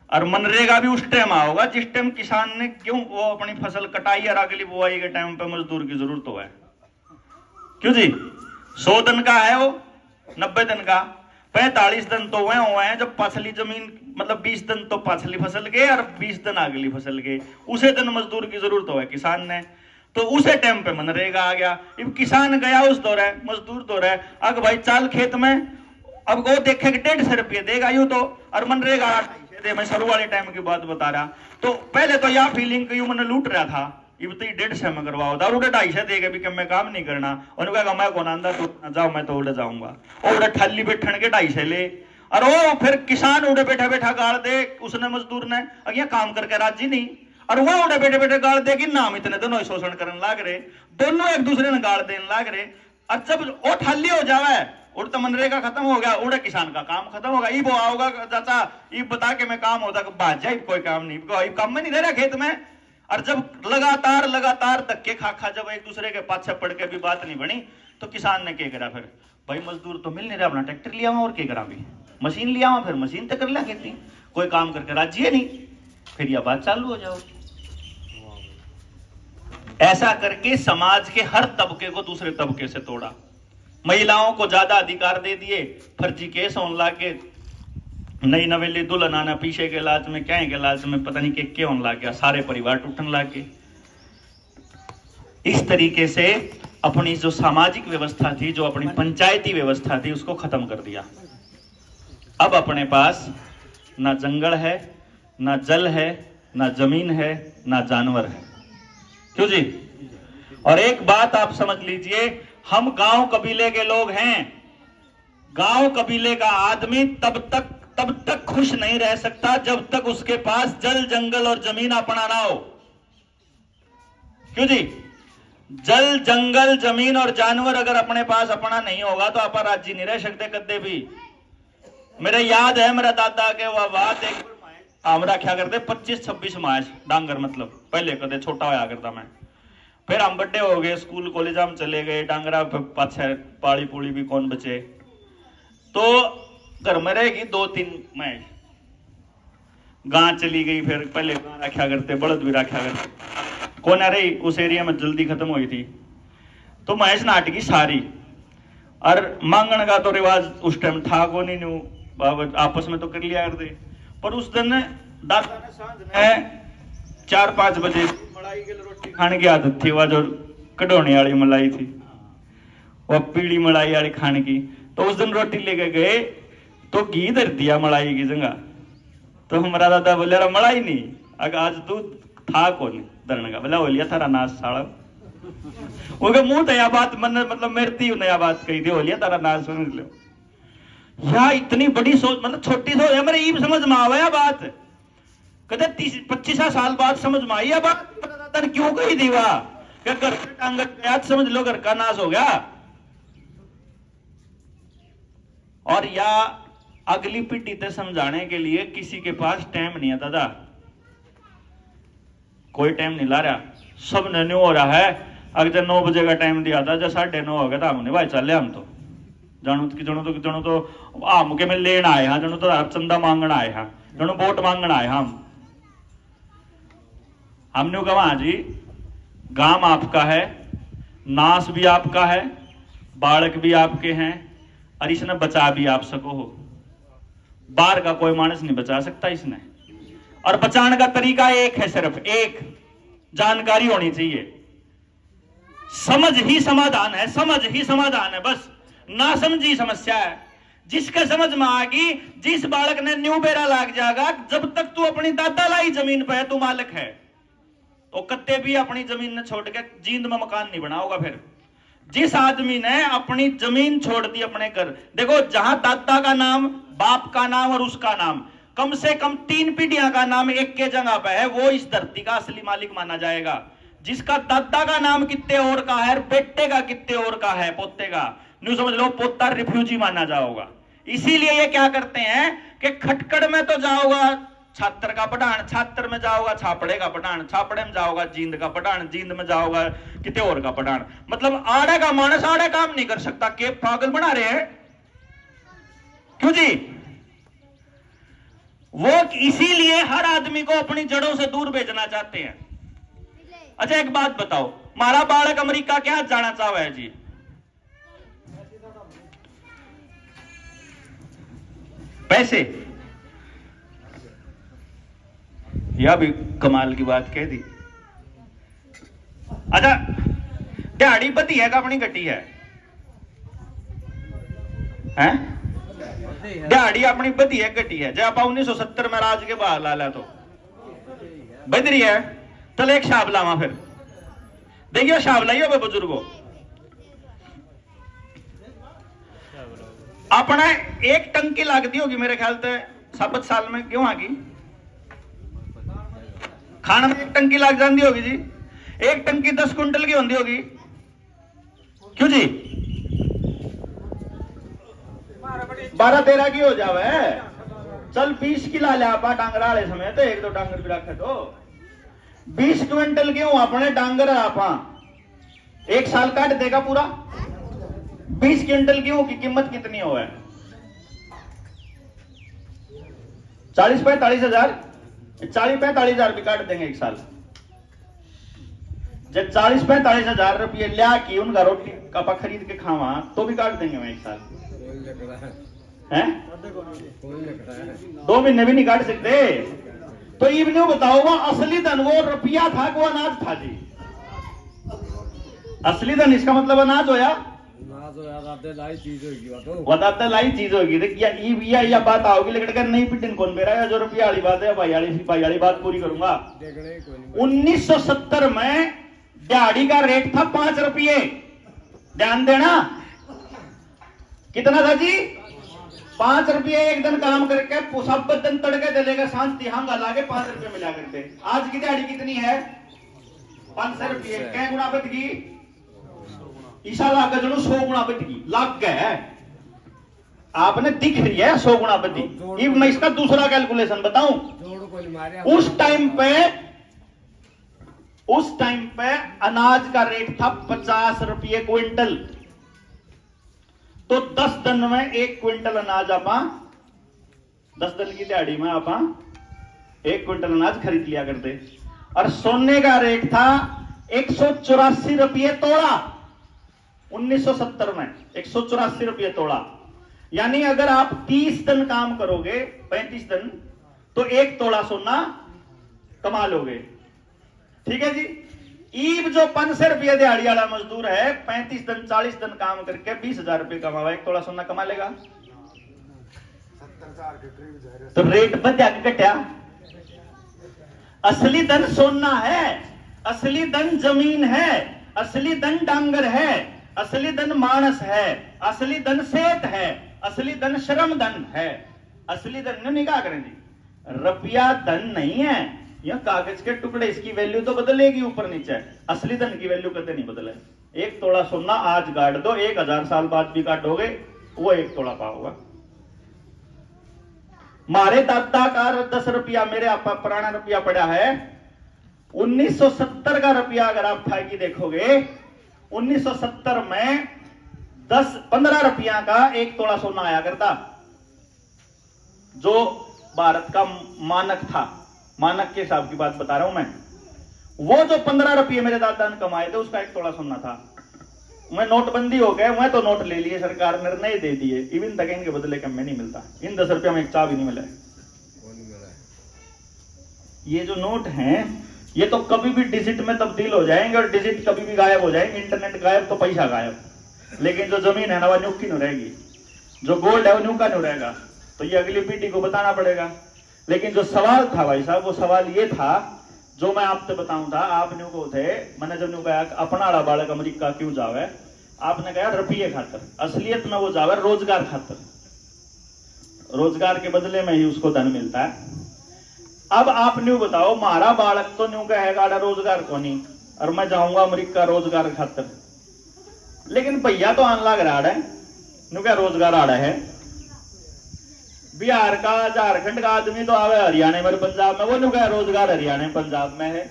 और मनरेगा भी उस टाइम आओगा जिस टाइम किसान ने क्यों वो अपनी फसल कटाई और अगली बुआई के टाइम पे मजदूर की जरूरत हो है। क्यों जी, 100 दिन का है वो, 90 दिन का, 45 दिन तो वह हुए हैं जब पछली जमीन, मतलब 20 दिन तो पछली फसल के और 20 दिन अगली फसल के, उसे दिन मजदूर की जरूरत हो है किसान ने, तो उसे टाइम पे मनरेगा आ गया। अब किसान गया उस दौर है, मजदूर दौर है, अग भाई चाल खेत में, अब वो देखे कि 150 रुपये देगा यूं तो, और मनरेगा दे। मैं शुरू वाले टाइम की बात बता रहा, तो पहले तो यह फीलिंग यू मैंने लूट रहा था, ये तो 150 में करवाओ, दारू 250 देगा भी, मैं काम नहीं करना, उन्होंने कहा मैं कौन आंदा तो जाओ, मैं तो उड़े जाऊंगा, और उड़े ठल्ली बैठन के 250 ले, और वो फिर किसान उड़े बैठा बैठा गाड़ दे, उसने मजदूर ने अगिया काम करके राजी नहीं, और वह उड़े बैठे बैठे गाड़ दे कि नाम इतने दोनों शोषण करने लाग रहे, दोनों एक दूसरे ने गाड़ देने लाग रहे। और जब वो ठल्ली हो जावे, उड़ तो मनरेगा खत्म हो गया, उड़े किसान का काम खत्म होगा, ई वो आओगा चाचा ई बता के मैं काम होता बात जाए, कोई काम नहीं, कोई काम में नहीं दे रहा खेत में। और जब लगातार धक्के खा जब एक दूसरे के पाछे पड़ के भी बात नहीं बनी, तो किसान ने क्या करा, फिर भाई मजदूर तो मिल नहीं रहा, अपना ट्रैक्टर लिया हुआ और क्या करा, भी मशीन लिया हुआ, फिर मशीन तक कर लिया खेती, कोई काम करके राजी है नहीं, फिर यह बात चालू हो जाओ। ऐसा करके समाज के हर तबके को दूसरे तबके से तोड़ा, महिलाओं को ज्यादा अधिकार दे दिए, फर्जी केस होने लगे, नई नवेली दुल्हन आना पीछे के लाज में, क्या के लाज में, पता नहीं के होने लग गया, सारे परिवार टूटने लगे। इस तरीके से अपनी जो सामाजिक व्यवस्था थी, जो अपनी पंचायती व्यवस्था थी, उसको खत्म कर दिया। अब अपने पास ना जंगल है, ना जल है, ना जमीन है, ना जानवर है। क्यों जी, और एक बात आप समझ लीजिए, हम गांव कबीले के लोग हैं, गांव कबीले का आदमी तब तक खुश नहीं रह सकता जब तक उसके पास जल जंगल और जमीन अपना ना हो। क्यों जी, जल जंगल जमीन और जानवर अगर अपने पास अपना नहीं होगा तो आप राजी नहीं रह सकते कदे भी। मेरे याद है मेरा दादा के बात, एक हमरा क्या करते 25-26 मास डांगर, मतलब पहले कदे छोटा होया करता मैं, फिर हम बड़े हो गए, स्कूल कॉलेज में चले गए, डांगरा पाछे पाली पूली भी कौन बचे, तो घर में रहेगी 2-3 मैच, गां चली गई, फिर पहले गां रखा करते, बड़द भी रखा करते, कौन आ रही उस एरिया में जल्दी खत्म हुई थी। तो महेश नाटकी सारी, और मांगण का तो रिवाज उस टाइम था को नहीं, आपस में तो कर लिया करते। पर उस दिन दादा ने सांझ में 4-5 बजे मलाई की रोटी खाने की आदत थी, वह जो कढ़ोने वाली मलाई थी, वह पीली मलाई वाली खाने की। तो उस दिन रोटी लेके गए तो घी धर दिया मलाई की जगह। तो हमारा दादा बोले अरे मलाई नहीं, अगर आज तू था कौन धरने का, बोला हो लिया थारा नाश साड़ा। वो मुंह तो यह बात मन मतलब मेरती नया बात कही थी, हो लिया तारा नाश समझ लो। या इतनी बड़ी सोच, मतलब छोटी सोच है मेरे ये समझ में आवा बात, कहते 30-25 साल बाद समझ में आई बात, दादा ने क्यों कही थी वाह, क्या घर टांग गया समझ लो घर का नाश हो गया। और या अगली पीढ़ी तक समझाने के लिए किसी के पास टाइम नहीं है दादा, कोई टाइम नहीं ला रहा, सब ने न्यू हो रहा है। अगर 9 बजे का टाइम दिया था, जब 9:30 हो गया था, हमने भाई चल हम तो जनो तो आम के में लेना आए हाँ, जनो तो चंदा मांगना आए हाँ, जनो वोट मांगना आए हमने कहा हाँ जी गांव आपका है, नाश भी आपका है, बालक भी आपके हैं, और इसने बचा भी आप सको हो। बाहर का कोई मानस नहीं बचा सकता इसने, और बचाने का तरीका एक है, सिर्फ एक, जानकारी होनी चाहिए। समझ ही समाधान है, समझ ही समाधान है, बस ना समझी समस्या है। जिसके समझ में आ गई, जिस बालक ने न्यू बेरा लाग जाएगा, जब तक तू अपनी दादा लाई जमीन पे है तू मालिक है, तो कत्ते भी अपनी जमीन ने छोड़ के जींद में मकान नहीं बनाओगा। फिर जिस आदमी ने अपनी जमीन छोड़ दी अपने घर, देखो जहां दादा का नाम, बाप का नाम और उसका नाम, कम से कम 3 पीढ़ियां का नाम एक के जगह पे है, वो इस धरती का असली मालिक माना जाएगा। जिसका दादा का नाम कितने और का है, बेटे का कितने और का है, पोते का न्यू समझ लो, पोता रिफ्यूजी माना जाओगा। इसीलिए ये क्या करते हैं कि खटकड़ में तो जाओगा छात्र का पठान, छात्र में जाओगा छापड़े का पठान, छापड़े में जाओगा जींद का पठान, जींद में जाओगा कितने और का पठान। मतलब आड़े का मानस आड़े काम नहीं कर सकता। के पागल बना रहे हैं क्यों जी? वो इसीलिए हर आदमी को अपनी जड़ों से दूर भेजना चाहते हैं। अच्छा एक बात बताओ, मारा बालक अमेरिका क्या जाना चाहता है जी? पैसे, यह भी कमाल की बात कह दी। अच्छा दिहाड़ी बदी है का अपनी गड्डी है, हैं? दिहाड़ी अपनी बदी है गड्डी है, जब आप 1970 में राज के बाहर ला ला तो बदरी है। चल एक शाब लावा, फिर देखियो शाब लाइयो बे बुजुर्गो, अपना एक टंकी लागती होगी मेरे ख्याल से 7 साल में, क्यों आगी खाने में एक टंकी लाग जाती होगी जी। एक टंकी 10 कुंटल की होती होगी, क्यों जी? 12-13 की हो जावे। चल 20 की ला लिया आपा डांगरा वाले समय तो, 1-2 डांगर भी रखे तो 20 क्विंटल गेहूं अपने डांगर आपा 1 साल काट देगा पूरा। 20 क्विंटल गेहूं की कीमत कितनी हो है? 40-45 हजार, 40-45 हजार भी काट देंगे 1 साल। जब 40-45 हजार रुपये लिया कि उनका रोटी कपा खरीद के खावा तो भी काट देंगे मैं 1 साल, हैं? 2 महीने भी नहीं काट सकते। तो इवने बताओ वो असली धन वो रुपया था वो अनाज था जी? असली धन इसका मतलब अनाज होया, लाई चीज होगी। या बात आओगी, लेकिन नहीं पिटिन कौन मेरा है जो रुपया वाली बात है, भाई वाली बात पूरी करूंगा। 1970 में दिहाड़ी का रेट था 5 रुपये, ध्यान देना। कितना था जी? 5 रुपये एक दिन काम करके सब दिन तड़के चलेगा, सांझ तिहांगा लाके 5 रुपये मिला करते। आज की दिहाड़ी कितनी है? 500 रुपये। क्या गुना बढ़ गई? ईसा लाग गया, 100 गुना बढ़ गई, लाग गए। आपने दिख रही है 100 गुना बढ़ी। मैं इसका दूसरा कैलकुलेशन बताऊं। उस टाइम पे अनाज का रेट था 50 रुपये क्विंटल। तो 10 दिन में 1 क्विंटल अनाज आपा 10 दिन की दिहाड़ी में आपा 1 क्विंटल अनाज खरीद लिया करते। और सोने का रेट था 184 रुपये तोड़ा 1970 में, 184 रुपये तोड़ा। यानी अगर आप 30 दिन काम करोगे, 35 दिन, तो 1 तोड़ा सोना कमा लोगे। ठीक है जी। ईब जो 500 रुपये दिहाड़ी वाला मजदूर है, 35 दिन 40 दिन काम करके 20,000 रुपये कमावा, 1 तोड़ा सोना कमा लेगा। तो रेट बढ़ा के घटिया। असली धन सोना है, असली धन जमीन है, असली धन डांगर है, असली धन मानस है, असली धन सेहत है, असली धन श्रम धन है। असली धन नहीं कहा करें जी, रुपया धन नहीं है, यह कागज के टुकड़े, इसकी वैल्यू तो बदलेगी ऊपर नीचे, असली धन की वैल्यू कभी नहीं बदले। 1 तोड़ा सोना आज गाड़ दो, 1000 साल बाद भी काटोगे वो 1 तोड़ा पाओगे। मारे दादा का 10 रुपया, मेरे आप पुराना रुपया पड़ा है 1970 का रुपया। अगर आप ठाकी देखोगे 1970 में 10-15 रुपया का 1 तोड़ा सोना आया करता, जो भारत का मानक था। मानक के हिसाब की बात बता रहा हूं मैं। वो जो 15 रुपये मेरे दादा ने कमाए थे उसका 1 तोड़ा सोना था। मैं नोटबंदी हो गए, मैं तो नोट ले लिए, सरकार निर्णय दे दिए, इवन तक इनके बदले कम में नहीं मिलता। इन 10 रुपया में एक चाय भी नहीं मिला। ये जो नोट हैं ये तो कभी भी डिजिट में तब्दील हो जाएंगे और डिजिट कभी भी गायब हो जाएंगे। इंटरनेट गायब तो पैसा गायब, लेकिन जो जमीन है ना वह न्यूकी नहीं रहेगी, जो गोल्ड है वो न्यूका नहीं रहेगा। तो ये अगली पीढ़ी को बताना पड़ेगा। लेकिन जो सवाल था भाई साहब, वो सवाल ये था जो मैं आपसे बताऊं था। आप न्यू को थे, मैंने जब न्यू कहा अपना बालक अमेरिका क्यों जावे, आपने कहा रुपये खातर। असलियत में वो जावे रोजगार खातर, रोजगार के बदले में ही उसको धन मिलता है। अब आप न्यू बताओ, मारा बालक तो न्यू कहेगा रोजगार को नहीं, और मैं जाऊंगा अमेरिका रोजगार खातर। लेकिन भैया तो आन लाग रहा है, न्यू क्या रोजगार आ रहा है। बिहार का, झारखंड का आदमी तो आवे हरियाणा में, पंजाब में, वो न्यू क्या रोजगार हरियाणा पंजाब में है,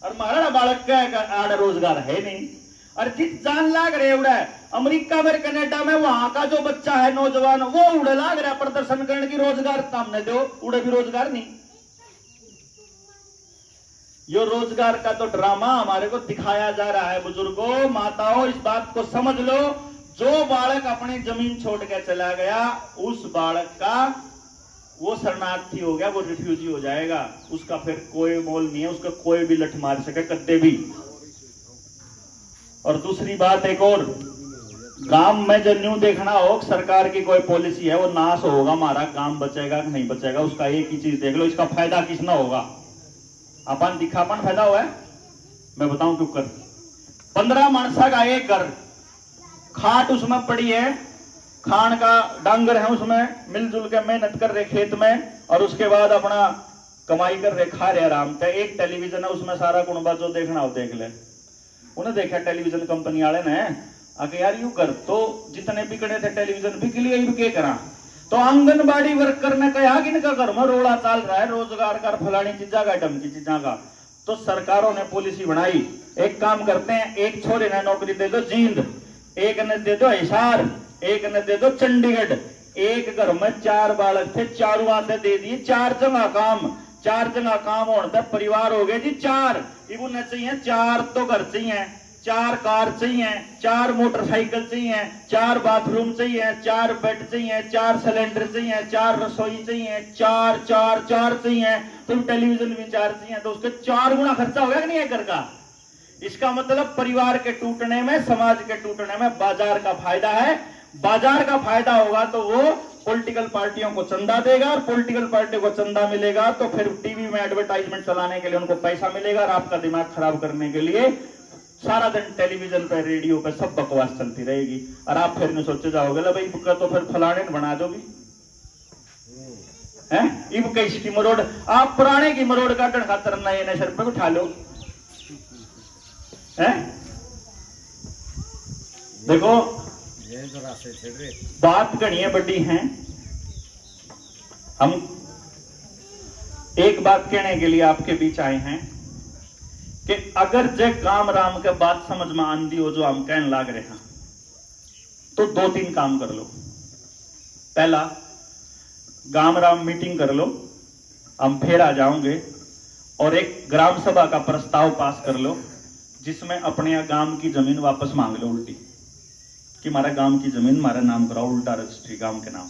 और मारा बालक का आड़ रोजगार है नहीं। और जित जान लाग रहे उड़ा अमेरिका में, कनाडा में, वहां का जो बच्चा है नौजवान, वो उड़े लाग रहा प्रदर्शन करने की, रोजगार सामने दो, उड़े भी रोजगार नहीं। यो रोजगार का तो ड्रामा हमारे को दिखाया जा रहा है। बुजुर्गों, माताओं, इस बात को समझ लो, जो बालक अपनी जमीन छोड़ के चला गया, उस बालक का वो शरणार्थी हो गया, वो रिफ्यूजी हो जाएगा, उसका फिर कोई मोल नहीं है, उसका कोई भी लठ मार सके कद्दे भी। और दूसरी बात एक और, गांव में जो न्यू देखना हो सरकार की कोई पॉलिसी है, वो नाश होगा, हमारा गांव बचेगा कि नहीं बचेगा, उसका एक ही चीज देख लो, इसका फायदा किसना होगा। अपन दिखापन फायदा हुआ है, मैं बताऊं क्यों कर। 15 मानसा का एक घर, खाट उसमें पड़ी है, खान का डांगर है उसमें, मिलजुल के मेहनत कर रहे खेत में, और उसके बाद अपना कमाई कर रहे, खा रहे आराम से। एक टेलीविजन है उसमें सारा कुणबा जो देखना हो देख ले। उन्हें देखा टेलीविजन कंपनी वाले ने आके, यार यू घर तो जितने बिकड़े थे टेलीविजन बिक लिए, क्या करा। तो आंगनबाड़ी वर्कर ने कहा कि इनका घर में रोड़ा चाल रहा है, रोजगार का फलानी चीजा का डमकी चीजा का। तो सरकारों ने पॉलिसी बनाई, एक काम करते हैं, एक छोरे ने नौकरी दे दो जींद, एक ने दे दो हिसार, एक ने दे दो चंडीगढ़। एक घर में 4 बालक थे, चारों आते दे दिए 4 जगह काम। 4 जगह काम होने परिवार हो गए जी 4। इन्हें चाहिए 4 तो घर चाहिए, 4 कार चाहिए, 4 मोटरसाइकिल चाहिए, 4 बाथरूम चाहिए, 4 बेड चाहिए, 4 सिलेंडर चाहिए, 4 रसोई चाहिए, 4 चाहिए। तुम टेलीविजन भी 4 चाहिए, तो उसके 4 गुना खर्चा हो गया कि नहीं है घर का। इसका मतलब परिवार के टूटने में, समाज के टूटने में बाजार का फायदा है। बाजार का फायदा होगा तो वो पॉलिटिकल पार्टियों को चंदा देगा, और पॉलिटिकल पार्टी को चंदा मिलेगा तो फिर टीवी में एडवर्टाइजमेंट चलाने के लिए उनको पैसा मिलेगा, और आपका दिमाग खराब करने के लिए सारा दिन टेलीविजन पे, रेडियो पे सब बकवास चलती रहेगी। और आप फिर नहीं सोचे जाओगे ला भाई तो फिर फलाने बना दोगी हैं। इब कैसी की मरोड़, आप पुराने की मरोड़ काटन खातर नए नए सर पे उठा लो हैं। देखो बात गणिया बड़ी है। हम एक बात कहने के लिए आपके बीच आए हैं कि अगर जय काम राम के बात समझ में आंदी हो जो हम कहने लाग रहे हैं, तो 2-3 काम कर लो। पहला, गाम राम मीटिंग कर लो, हम फिर आ जाओगे और एक ग्राम सभा का प्रस्ताव पास कर लो जिसमें अपने गांव की जमीन वापस मांग लो उल्टी, कि हमारा गांव की जमीन हमारा नाम कराओ, उल्टा रजिस्ट्री गांव के नाम।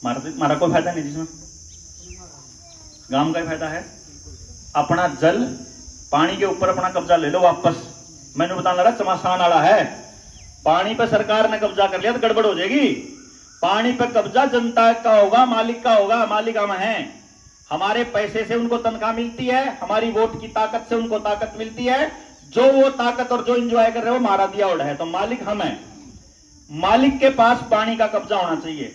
हमारा कोई फायदा नहीं जिसमें, गांव का ही फायदा है। अपना जल पानी के ऊपर अपना कब्जा ले लो वापस। मैंने बताना रहा चमासान वाला है, पानी पे सरकार ने कब्जा कर लिया तो गड़बड़ हो जाएगी। पानी पे कब्जा जनता का होगा, मालिक का होगा, मालिक हम हैं। हमारे पैसे से उनको तनख्वाह मिलती है, हमारी वोट की ताकत से उनको ताकत मिलती है। जो वो ताकत और जो एंजॉय कर रहे हो हमारा दिया हुआ है, तो मालिक हम हैं। मालिक के पास पानी का कब्जा होना चाहिए,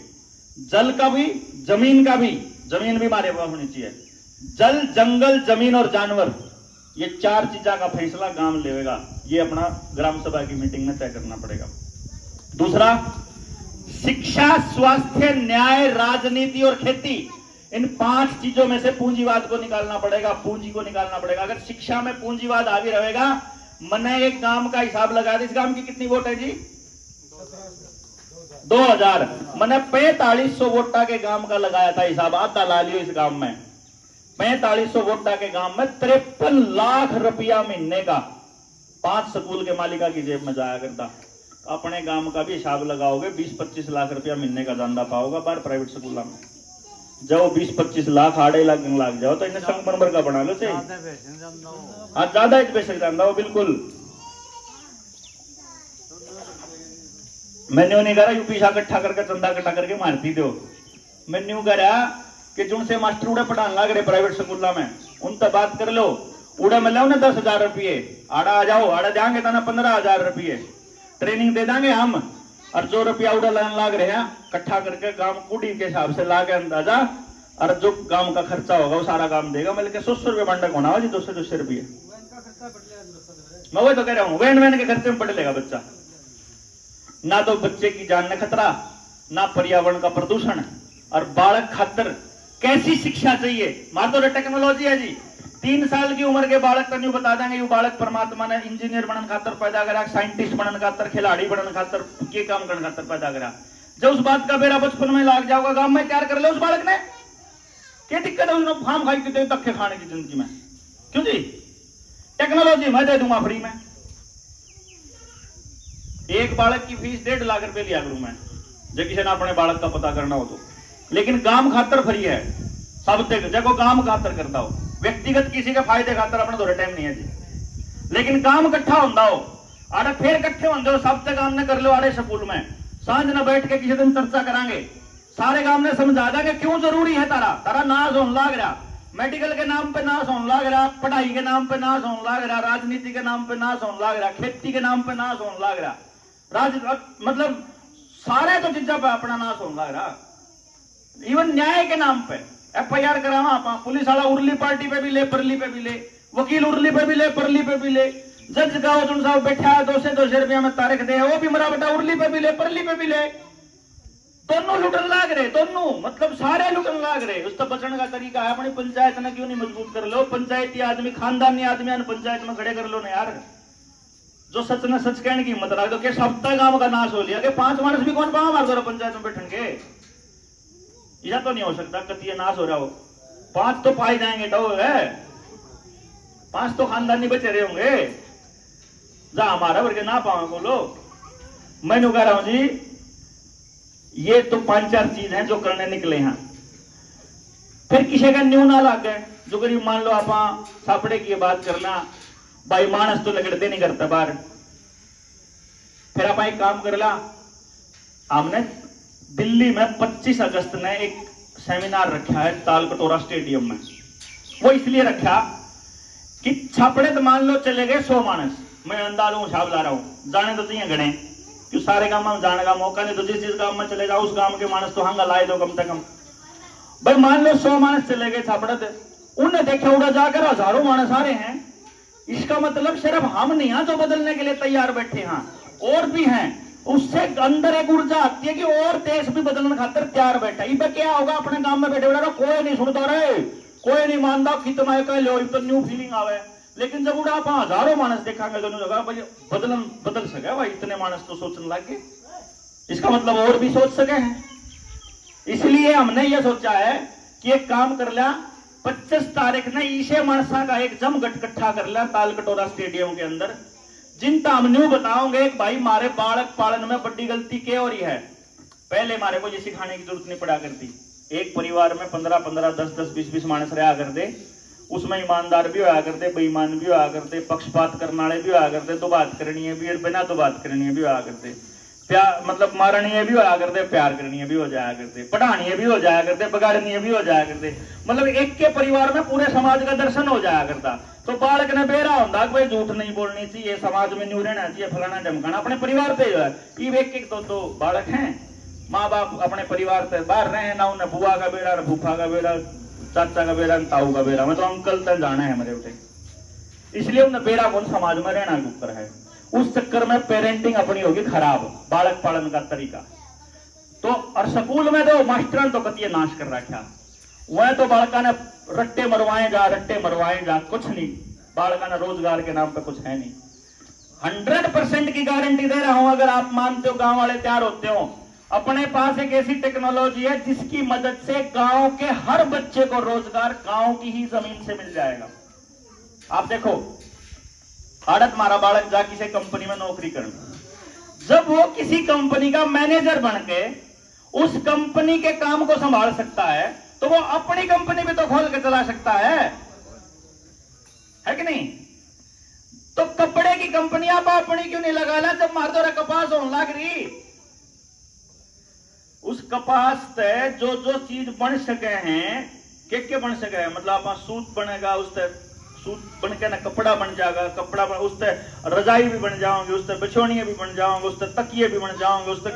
जल का भी, जमीन का भी। जमीन भी हमारे पास होनी चाहिए। जल, जंगल, जमीन और जानवर, ये 4 चीजों का फैसला गांव लेगा। ये अपना ग्राम सभा की मीटिंग में तय करना पड़ेगा। दूसरा, शिक्षा, स्वास्थ्य, न्याय, राजनीति और खेती, इन 5 चीजों में से पूंजीवाद को निकालना पड़ेगा, पूंजी को निकालना पड़ेगा। अगर शिक्षा में पूंजीवाद हावी रहेगा, मैंने एक गांव का हिसाब लगाया था, इस गांव की कितनी वोट है जी? 2000। मैंने 4500 वोटा के गांव का लगाया था हिसाब, आता ला लियो इस गांव में। 4500 वोटा के गांव में 53 लाख रुपया महीने का 5 स्कूल के मालिका की जेब में जाया करता। अपने गांव का भी हिसाब लगाओगे 20-25 लाख रुपया महीने का धंधा पाओगा बाहर प्राइवेट स्कूल में। जब 20-25 लाख 2.5 लाख लग जाओ तो इन्हें संगमरमर का बना लो से। हाँ, ज्यादा बेचक जाना हो बिल्कुल। मैंने नहीं करा यूपी से इकट्ठा करके चंदा इकट्ठा करके मारती दो। मैंने यूं करा कि जिनसे मास्टर उड़े पढ़ाने लग रहे प्राइवेट स्कूल में, उनसे बात कर लो, उड़े मिले उन्हें 10,000 रुपये, आड़ा आ जाओ, आड़ा देंगे तना 15,000 रुपये ट्रेनिंग दे देंगे हम। और जो रुपया उड़ा लाने लग रहे हैं इकट्ठा करके गांव कुड़ी के हिसाब से ला के अंदाजा, और जो गांव का खर्चा होगा वो सारा काम देगा। मिल के 100 रुपये मंडक होना हो जी, 200 रुपये। मैं वही तो कह रहा हूँ, वैन के खर्चे में पड़ लेगा बच्चा। ना तो बच्चे की जान में खतरा, ना पर्यावरण का प्रदूषण, और बालक खातर कैसी शिक्षा चाहिए। मान तो टेक्नोलॉजी है जी, 3 साल की उम्र के बालक तक बता देंगे ये बालक परमात्मा ने इंजीनियर बनने खातर पैदा करा, साइंटिस्ट बनने खातर, खिलाड़ी बनने खातर, के काम करने खातर पैदा करा। जब उस बात का बेरा बचपन में लाग जाओगा, गांव में तैयार कर ले उस बालक ने, क्या दिक्कत है उसने फार्म खाई कितने धक्के खाने की जिंदगी में? क्यों जी? टेक्नोलॉजी मैं दे दूंगा फ्री में। एक बालक की फीस 1.5 लाख रुपए लिया करूं मैं, जो किसी ने अपने बालक का पता करना हो तो। लेकिन काम खातर फ्री है सब तक, जब काम खातर करता हो। व्यक्तिगत किसी के फायदे खातर अपने थोड़ा टाइम नहीं है जी। लेकिन काम इकट्ठा होता हो, आड़े फिर इकट्ठे होंगे हो, सब तक काम ने कर लो आड़े स्कूल में, सांझ न बैठ के किसी दिन चर्चा करांगे, सारे काम ने समझा देंगे क्यों जरूरी है तारा। तारा नाश होने लग रहा, मेडिकल के नाम पे नाश होने लग रहा, पढ़ाई के नाम पे नाश होने लग रहा, राजनीति के नाम पे नाश होने लग रहा, खेती के नाम पे नाश होने लग रहा, मतलब सारे तो चीजा पे अपना नाश होने लग रहा। इवन न्याय के नाम पे FIR करावा आप, पुलिस वाला उर्ली पार्टी पे भी ले, परली पे भी ले, वकील उर्ली पे भी ले, परली पे भी ले, जज का जो साहब बैठा है 200 रुपया में तारीख दे, वो भी मरा बेटा उर्ली पे भी ले, परली पे भी ले। दोनों लुटन लाग रहे, दोनों मतलब सारे लुटन लाग रहे। उस तक बचने का तरीका है, अपनी पंचायत ने क्यों नहीं मजबूत कर लो? पंचायती आदमी, खानदानी आदमी पंचायत में खड़े कर लो ना यार, जो सच ने सच कहने की हिम्मत रख दो कि सप्ताह गांव का नाश हो लिया कि 5 मानस भी कौन पावा मार दो पंचायत में बैठन के। यह तो नहीं हो सकता कति नाश हो रहा हो। 5 तो पाए जाएंगे तो है, 5 तो खानदानी बचे रहे होंगे, जा हमारा वर्ग ना पावे बोलो। मैं कह रहा हूं जी, ये तो 5-4 चीज हैं जो करने निकले हैं। फिर किसी का न्यू ना लग गए, जो करीब मान लो आप सापड़े की बात करना, भाई मानस तो लगड़ते नहीं करता बाहर। फिर आप एक काम कर ला, हमने दिल्ली में 25 अगस्त ने एक सेमिनार रखा है तालकटोरा स्टेडियम में। वो इसलिए रखा कि छापड़े तो मान लो चले गए 100 मानस, मैं अंदाजों हिसाब ला रहा हूं, जाने तो चाहिए गणे, क्यों सारे गांव में जाने का मौका नहीं, तो जिस गांव में चले जाओ उस गांव के मानस तो हंगा लाए दो कम से कम। भाई मान लो 100 मानस चले गए छापड़े, उन्हें देखा उड़ा जाकर हजारों मानस आ रहे हैं। इसका मतलब सिर्फ हम नहीं हैं जो बदलने के लिए तैयार बैठे हैं, और भी हैं। उससे अंदर एक ऊर्जा आती है कि और देश भी बदलने खातर तैयार बैठा। इबे क्या होगा, अपने गांव में बैठे बैठे कोई नहीं सुनता रहे, कोई नहीं मानता, कितना कह लो, तो न्यू फीलिंग आवे। लेकिन जब उड़ा आप हजारों मानस देखांगे दोनों जगह, भाई बदल सके, भाई इतने मानस तो सोचने लग गए, इसका मतलब और भी सोच सके हैं। इसलिए हमने यह सोचा है कि एक काम कर लिया, 25 तारीख ने ईशे मानसा का एक जमघट इकट्ठा कर लिया ताल कटोरा स्टेडियम के अंदर। जिनका हम न्यू बताओगे एक भाई मारे बालक पालन में बड़ी गलती क्या हो रही है। पहले मारे को ये सिखाने की जरूरत नहीं पड़ा करती। एक परिवार में 15-15, 10-10, 20-20 मानस रहा करते, उसमें ईमानदार भी होया करते, बेईमान भी होया करते, पक्षपात करने वाले भी होया करते, तो बात करनी है भी, बिना तो बात करनी है भी होया करते, प्यार मतलब मारनीय भी होया करते, प्यार करनी भी हो जाया करते, पढ़ानी भी हो जाया करते, बगाड़नी भी हो जाया करते। मतलब एक के परिवार में पूरे समाज का दर्शन हो जाया करता। तो बालक ने बेरा होता कोई झूठ नहीं बोलनी चाहिए, समाज में न्यू रहना चाहिए, फलाना ढमकाना, अपने परिवार से जो है ये एक तो बालक हैं, माँ बाप अपने परिवार से बाहर रहे ना, उन्हें बुआ का बेड़ा, फूफा का बेड़ा, चाचा का बेड़ा, ताऊ का बेड़ा, मतलब अंकल तक जाना है मेरे बेटे, इसलिए उन्हें बेड़ा कौन समाज में रहना के ऊपर है। उस चक्कर में पेरेंटिंग अपनी होगी खराब, बालक पालन का तरीका। तो और स्कूल में तो मास्टर तो कतिये नाश कर रखा, वह तो बालका ने रट्टे मरवाए जा, कुछ नहीं, बालका ने रोजगार के नाम पे कुछ है नहीं। 100% की गारंटी दे रहा हूं, अगर आप मानते हो, गांव वाले तैयार होते हो, अपने पास एक ऐसी टेक्नोलॉजी है जिसकी मदद से गांव के हर बच्चे को रोजगार गांव की ही जमीन से मिल जाएगा। आप देखो, आड़त मारा बालक जा किसी कंपनी में नौकरी करना, जब वो किसी कंपनी का मैनेजर बन के उस कंपनी के काम को संभाल सकता है, तो वो अपनी कंपनी भी तो खोल के चला सकता है कि नहीं। तो कपड़े की कंपनी आप अपनी क्यों नहीं लगा ला, जब मार दो कपास होने लग रही, उस कपास से जो जो चीज बन सके हैं, के बन सके हैं, मतलब आप सूत बनेगा, उससे सूत बन के ना कपड़ा बन जाएगा, कपड़ा बन, उससे रजाई भी बन जाओगे, उससे बिछोनिए भी बन जाओगे, उससे तकिए भी बन जाओगे, उससे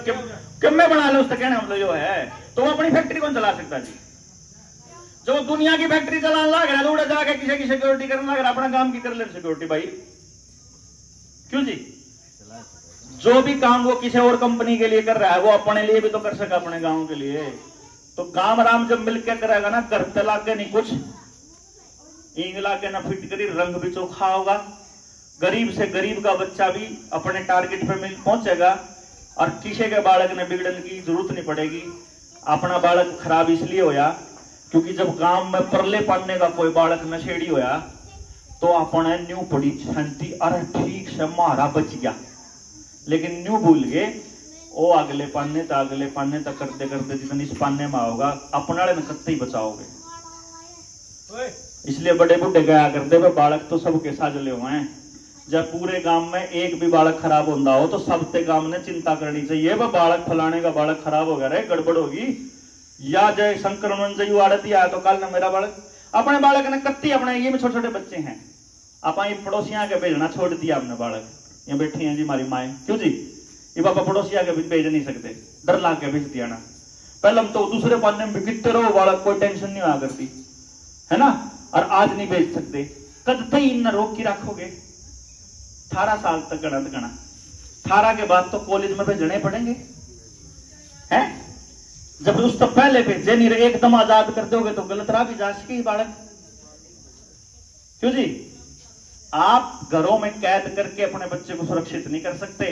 किम्मे बना लो, उससे कहना मतलब जो है, तो वो अपनी फैक्ट्री कौन चला सकता जी। जो दुनिया की फैक्ट्री चलाने लग रहा है, उड़े जाके किसी की सिक्योरिटी करने लग रहा, अपना काम की कर ले सिक्योरिटी भाई, क्यों जी। जो भी काम वो किसी और कंपनी के लिए कर रहा है, वो अपने लिए भी तो कर सका, अपने गांव के लिए। तो गांव राम जब मिलकर करेगा ना, करते लागे नहीं कुछ, ईंग लागे ना फिट करी, रंग भी चोखा होगा, गरीब से गरीब का बच्चा भी अपने टारगेट पे पहुंचेगा, और किसी के बालक ने बिगड़ने की जरूरत नहीं पड़ेगी। अपना बालक खराब इसलिए होया क्योंकि जब गांव में परले पढ़ने का कोई बालक नशेड़ी होया, तो अपने न्यू पड़ी छंती, अरे ठीक से मारा बच गया, लेकिन न्यू भूल गए, वो अगले पाने तक करते करते जितनी इस पाने में होगा, अपना कत्ते ही बचाओगे। इसलिए बड़े बुढ़े गया करते हुए बालक तो सबके साजले हुए हैं। जब पूरे गांव में एक भी बालक खराब होता हो, तो सबके गांव ने चिंता करनी चाहिए, वह बालक फलाने का बालक खराब हो गया रे, गड़बड़ होगी, या जय संक्रमण जयु आड़ती आया तो कल न मेरा बालक, अपने बालक ने कत्ती, अपने ये में छोटे छोटे बच्चे हैं, आप पड़ोसियां के भेजना छोड़ दिया हमने, बालक ये बैठी हैं जी हमारी माए, क्यों जी, ये पापा पड़ोसी आगे भेज नहीं सकते, डर ला के भेज दिया ना। पहले हम तो दूसरे पाने में बिकते रहो, बालक कोई टेंशन नहीं हुआ करती है ना, और आज नहीं भेज सकते, कद तक इन रोक की रखोगे, 18 साल तक गणा 18 के बाद तो कॉलेज में भेजने पड़ेंगे हैं, जब उस तो पहले भेजे नहीं रहे, एकदम आजाद कर दोगे तो गलत राह भी जा सके बालक, क्यों जी। आप घरों में कैद करके अपने बच्चे को सुरक्षित नहीं कर सकते,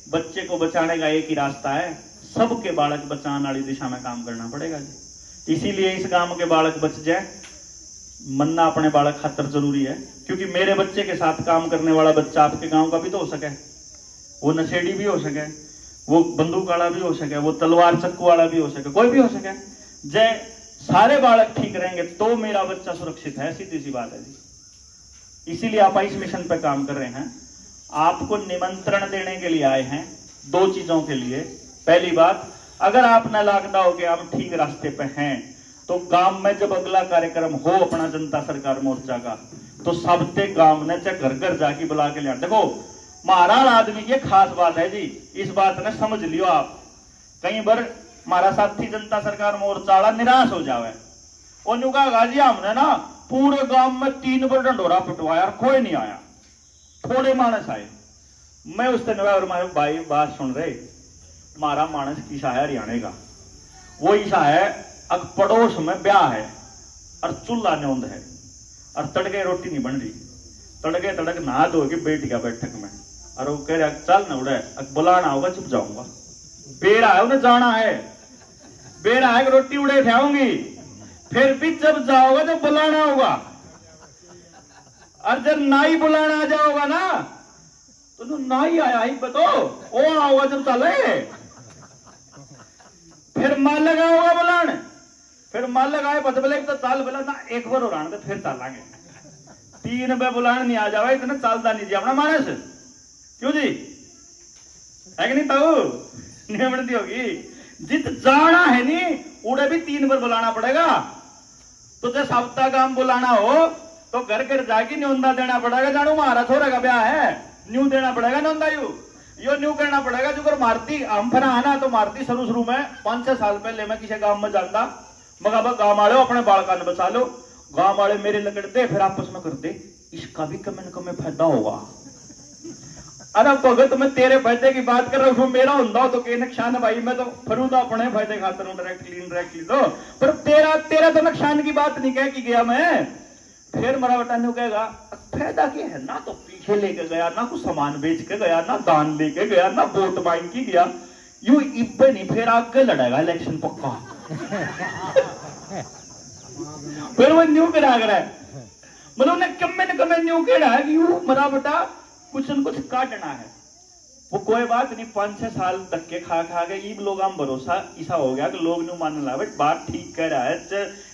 बच्चे को बचाने का एक ही रास्ता है, सबके बालक बचाने वाली दिशा में काम करना पड़ेगा जी। इसीलिए इस गांव के बालक बच जाए, मन्ना अपने बालक खातर जरूरी है, क्योंकि मेरे बच्चे के साथ काम करने वाला बच्चा आपके गांव का भी तो हो सके, वो नशेड़ी भी हो सके, वो बंदूक वाला भी हो सके, वो तलवार चक्कू वाला भी हो सके, कोई भी हो सके, जय सारे बालक ठीक रहेंगे तो मेरा बच्चा सुरक्षित है, सीधी सी बात है जी। इसीलिए आप इस मिशन पे काम कर रहे हैं, आपको निमंत्रण देने के लिए आए हैं 2 चीजों के लिए। पहली बात, अगर आप न लागदा हो कि आप ठीक रास्ते पे हैं, तो गांव में जब अगला कार्यक्रम हो अपना जनता सरकार मोर्चा का, तो सबके गांव ने चाहे घर घर जाके बुला के लिया। देखो महाराज आदमी की खास बात है जी, इस बात ने समझ लियो आप। कई बार हमारा साथी जनता सरकार मोर्चा वाला निराश हो जावे, और न्यू कहा जी हमने ना पूरे गांव में 3 बार डंडोरा पिटवाया, कोई नहीं आया, थोड़े मानस आए। मैं उस दिन और मारे भाई बात सुन रहे, हमारा मानस ईशा है हरियाणा का, वो ईशा है अग पड़ोस में ब्याह है और चूल्हा न्योंद है और तड़के रोटी नहीं बन रही, तड़के तड़क नहा धोगी बैठ गया बैठक में, और वो कह रहा चल न उड़े, बुलाना होगा चुप जाऊंगा, बेड़ा है उन्हें जाना है, बेड़ा है रोटी उड़े खाऊंगी, फिर भी जब जाओगे तो बुलाना होगा, और जब नाई बुलाना आ जाओगा ना तो नाई आया ही बताओ वो आओगा जब चले। फिर माल लगाओगा बुलाने, फिर माल लगाए बदबले तो चाल बोला ना एक बार उड़ान तो फिर चालांगे। 3 पे बुलाने नहीं आ जावा इतना चालता नहीं जी अपना मानस, क्यों जी है कि नहीं ताऊ नियमती होगी। जित जाना है नी उड़े भी 3 बार बुलाना पड़ेगा। तो जब हफ्ता काम बुलाना हो तो घर घर जाके न्योंदा देना पड़ेगा, जानू महारा छोरा का ब्याह है न्यू देना पड़ेगा न्योंदा यो न्यू करना पड़ेगा। जो कर मारती हम फना आना तो मारती शुरू में 5-6 साल पहले मैं किसी गांव में जाता मगर गांव वाले अपने बालका ने बचा लो, गांव वाले मेरे लगड़ दे फिर आपस में कर दे, इसका भी कम न कम फायदा होगा। अरे भगत मैं तेरे फायदे की बात कर रहा हूं, मेरा होता तो के नुकसान है भाई, मैं तो फरूदा अपने फायदे खातर हूं डायरेक्टली तो, पर तेरा तो नुकसान की बात नहीं कह की गया मैं। फिर मरा बटा न्यू कहेगा फायदा क्या है, ना तो पीछे लेके गया, ना कुछ सामान बेच के गया, ना दान लेके गया, ना वोट मांग की गया, यू इब्बे नहीं फिर आगे लड़ेगा इलेक्शन पक्का। फिर वो न्यू करा है मतलब उन्हें कम न्यू कह रहा है कि यू मरा बटा कुछ न कुछ काटना है। वो कोई बात नहीं 5-6 साल धक्के खा के ये लोग हम भरोसा ऐसा हो गया कि लोग न्यू मान ला बात ठीक कह रहा है,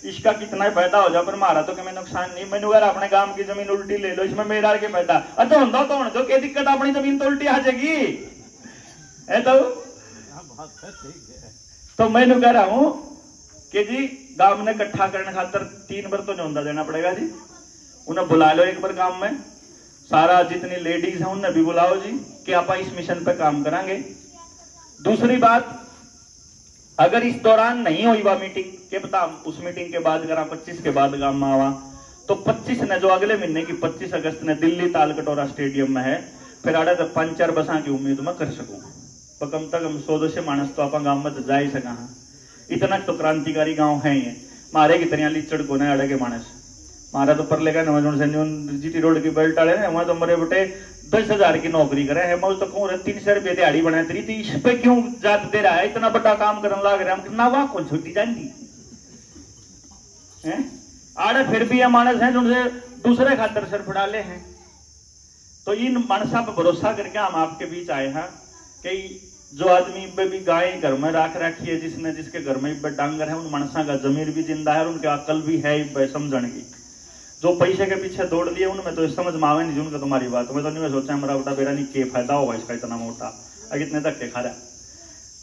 इसका कितना फायदा हो जाए पर मारा तो कभी नुकसान नहीं। मैंने अगर अपने गांव की जमीन उल्टी ले लो इसमें मेरा के फायदा अच्छा होता तो होने दो, क्या दिक्कत अपनी जमीन तो उल्टी आ जाएगी है। तो मैं कह रहा हूं कि जी गांव ने इकट्ठा करने खातर 3 बार तो न्योंदा देना पड़ेगा जी। उन्हें बुला लो एक बार गांव में, सारा जितनी लेडीज है उन्हें भी बुलाओ जी कि आप इस मिशन पे काम करेंगे। दूसरी बात, अगर इस दौरान नहीं हुई वह मीटिंग के बता उस मीटिंग के बाद अगर 25 के बाद गांव में आवा तो 25 ने जो अगले महीने की 25 अगस्त ने दिल्ली तालकटोरा स्टेडियम में है, फिर आड़े तो 5-4 बसा की उम्मीद मैं कर सकूं पर कम तक हम 100-200 मानस तो आप गांव में जा ही सका। इतना तो क्रांतिकारी गांव है ये मारे की तरह लीचड़ को नहीं अड़े के मानस मारा तो पर लेगा जीटी रोड की बेल्ट आड़े वहां तो मरे बेटे 10,000 की नौकरी करे है, मैं तो कहूँ 300 रुपये दिहाड़ी बना तरी थी, इस पे क्यों जात दे रहा है, इतना बड़ा काम करने लग रहा है ना वाह कौन छुट्टी जाएंगी आड़े। फिर भी ये मानस है जिनसे दूसरे खातर सर फड़ाले हैं। तो इन मानसा पर भरोसा करके हम आपके बीच आए हैं कि जो आदमी भी गाय घर में राख रखी है, जिसने जिसके घर में डांगर है, उन मानसा का जमीर भी जिंदा है और उनके अकल भी है समझने की। जो पैसे के पीछे दौड़ लिए उनमें तो समझ में आवे नहीं उनका तुम्हारी बात, मैं तो नहीं सोचा मेरा बेटा बेरा नहीं क्या फायदा होगा इसका इतना मोटा इतने धक्के खा रहा।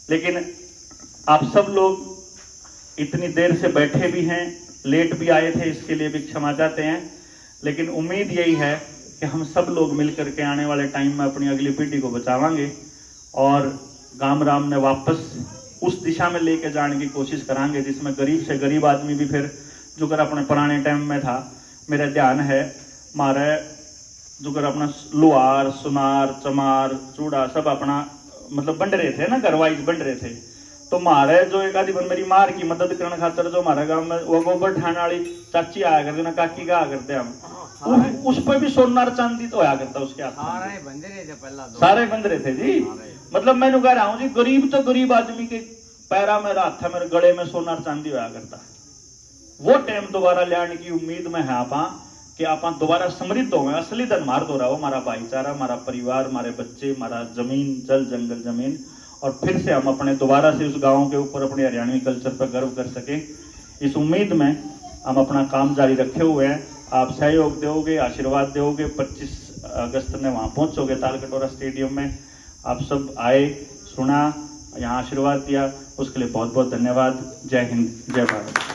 लेकिन आप सब लोग इतनी देर से बैठे भी हैं, लेट भी आए थे, इसके लिए भी क्षमा चाहते हैं। लेकिन उम्मीद यही है कि हम सब लोग मिलकर के आने वाले टाइम में अपनी अगली पीढ़ी को बचावांगे और गांव राम ने वापस उस दिशा में लेके जाने की कोशिश करांगे जिसमें गरीब से गरीब आदमी भी फिर जो कर अपने पुराने टाइम में था। मेरा ध्यान है मारे जो कर अपना लोहार सुनार चमार चूड़ा सब अपना मतलब बंड रहे थे ना, घर वाइज बंड रहे थे। तो मारे जो एक आदि मेरी मार की मदद करने खातर जो हमारे गांव में वो गोबर ठाने वाली चाची आया करते ना, काकी का आया करते हम उस पर भी सोनार चांदी तो आया करता उसके हाथ सारे बंद रहे थे जी। मतलब मैंने कह रहा हूँ जी गरीब तो गरीब आदमी के पैरा में हाथ था, मेरे गले में सोनार चांदी होया करता। वो टाइम दोबारा लाने की उम्मीद में है आप कि आप दोबारा समृद्ध हो, असली धन मार दो रहा हो, हमारा भाईचारा, हमारा परिवार, हमारे बच्चे, हमारा जमीन जल जंगल जमीन, और फिर से हम अपने दोबारा से उस गांव के ऊपर अपने हरियाणवी कल्चर पर गर्व कर सके। इस उम्मीद में हम अपना काम जारी रखे हुए हैं। आप सहयोग दोगे, आशीर्वाद दोगे, 25 अगस्त में वहां पहुंचोगे तालकटोरा स्टेडियम में। आप सब आए, सुना, यहाँ आशीर्वाद दिया, उसके लिए बहुत बहुत धन्यवाद। जय हिंद, जय भारत।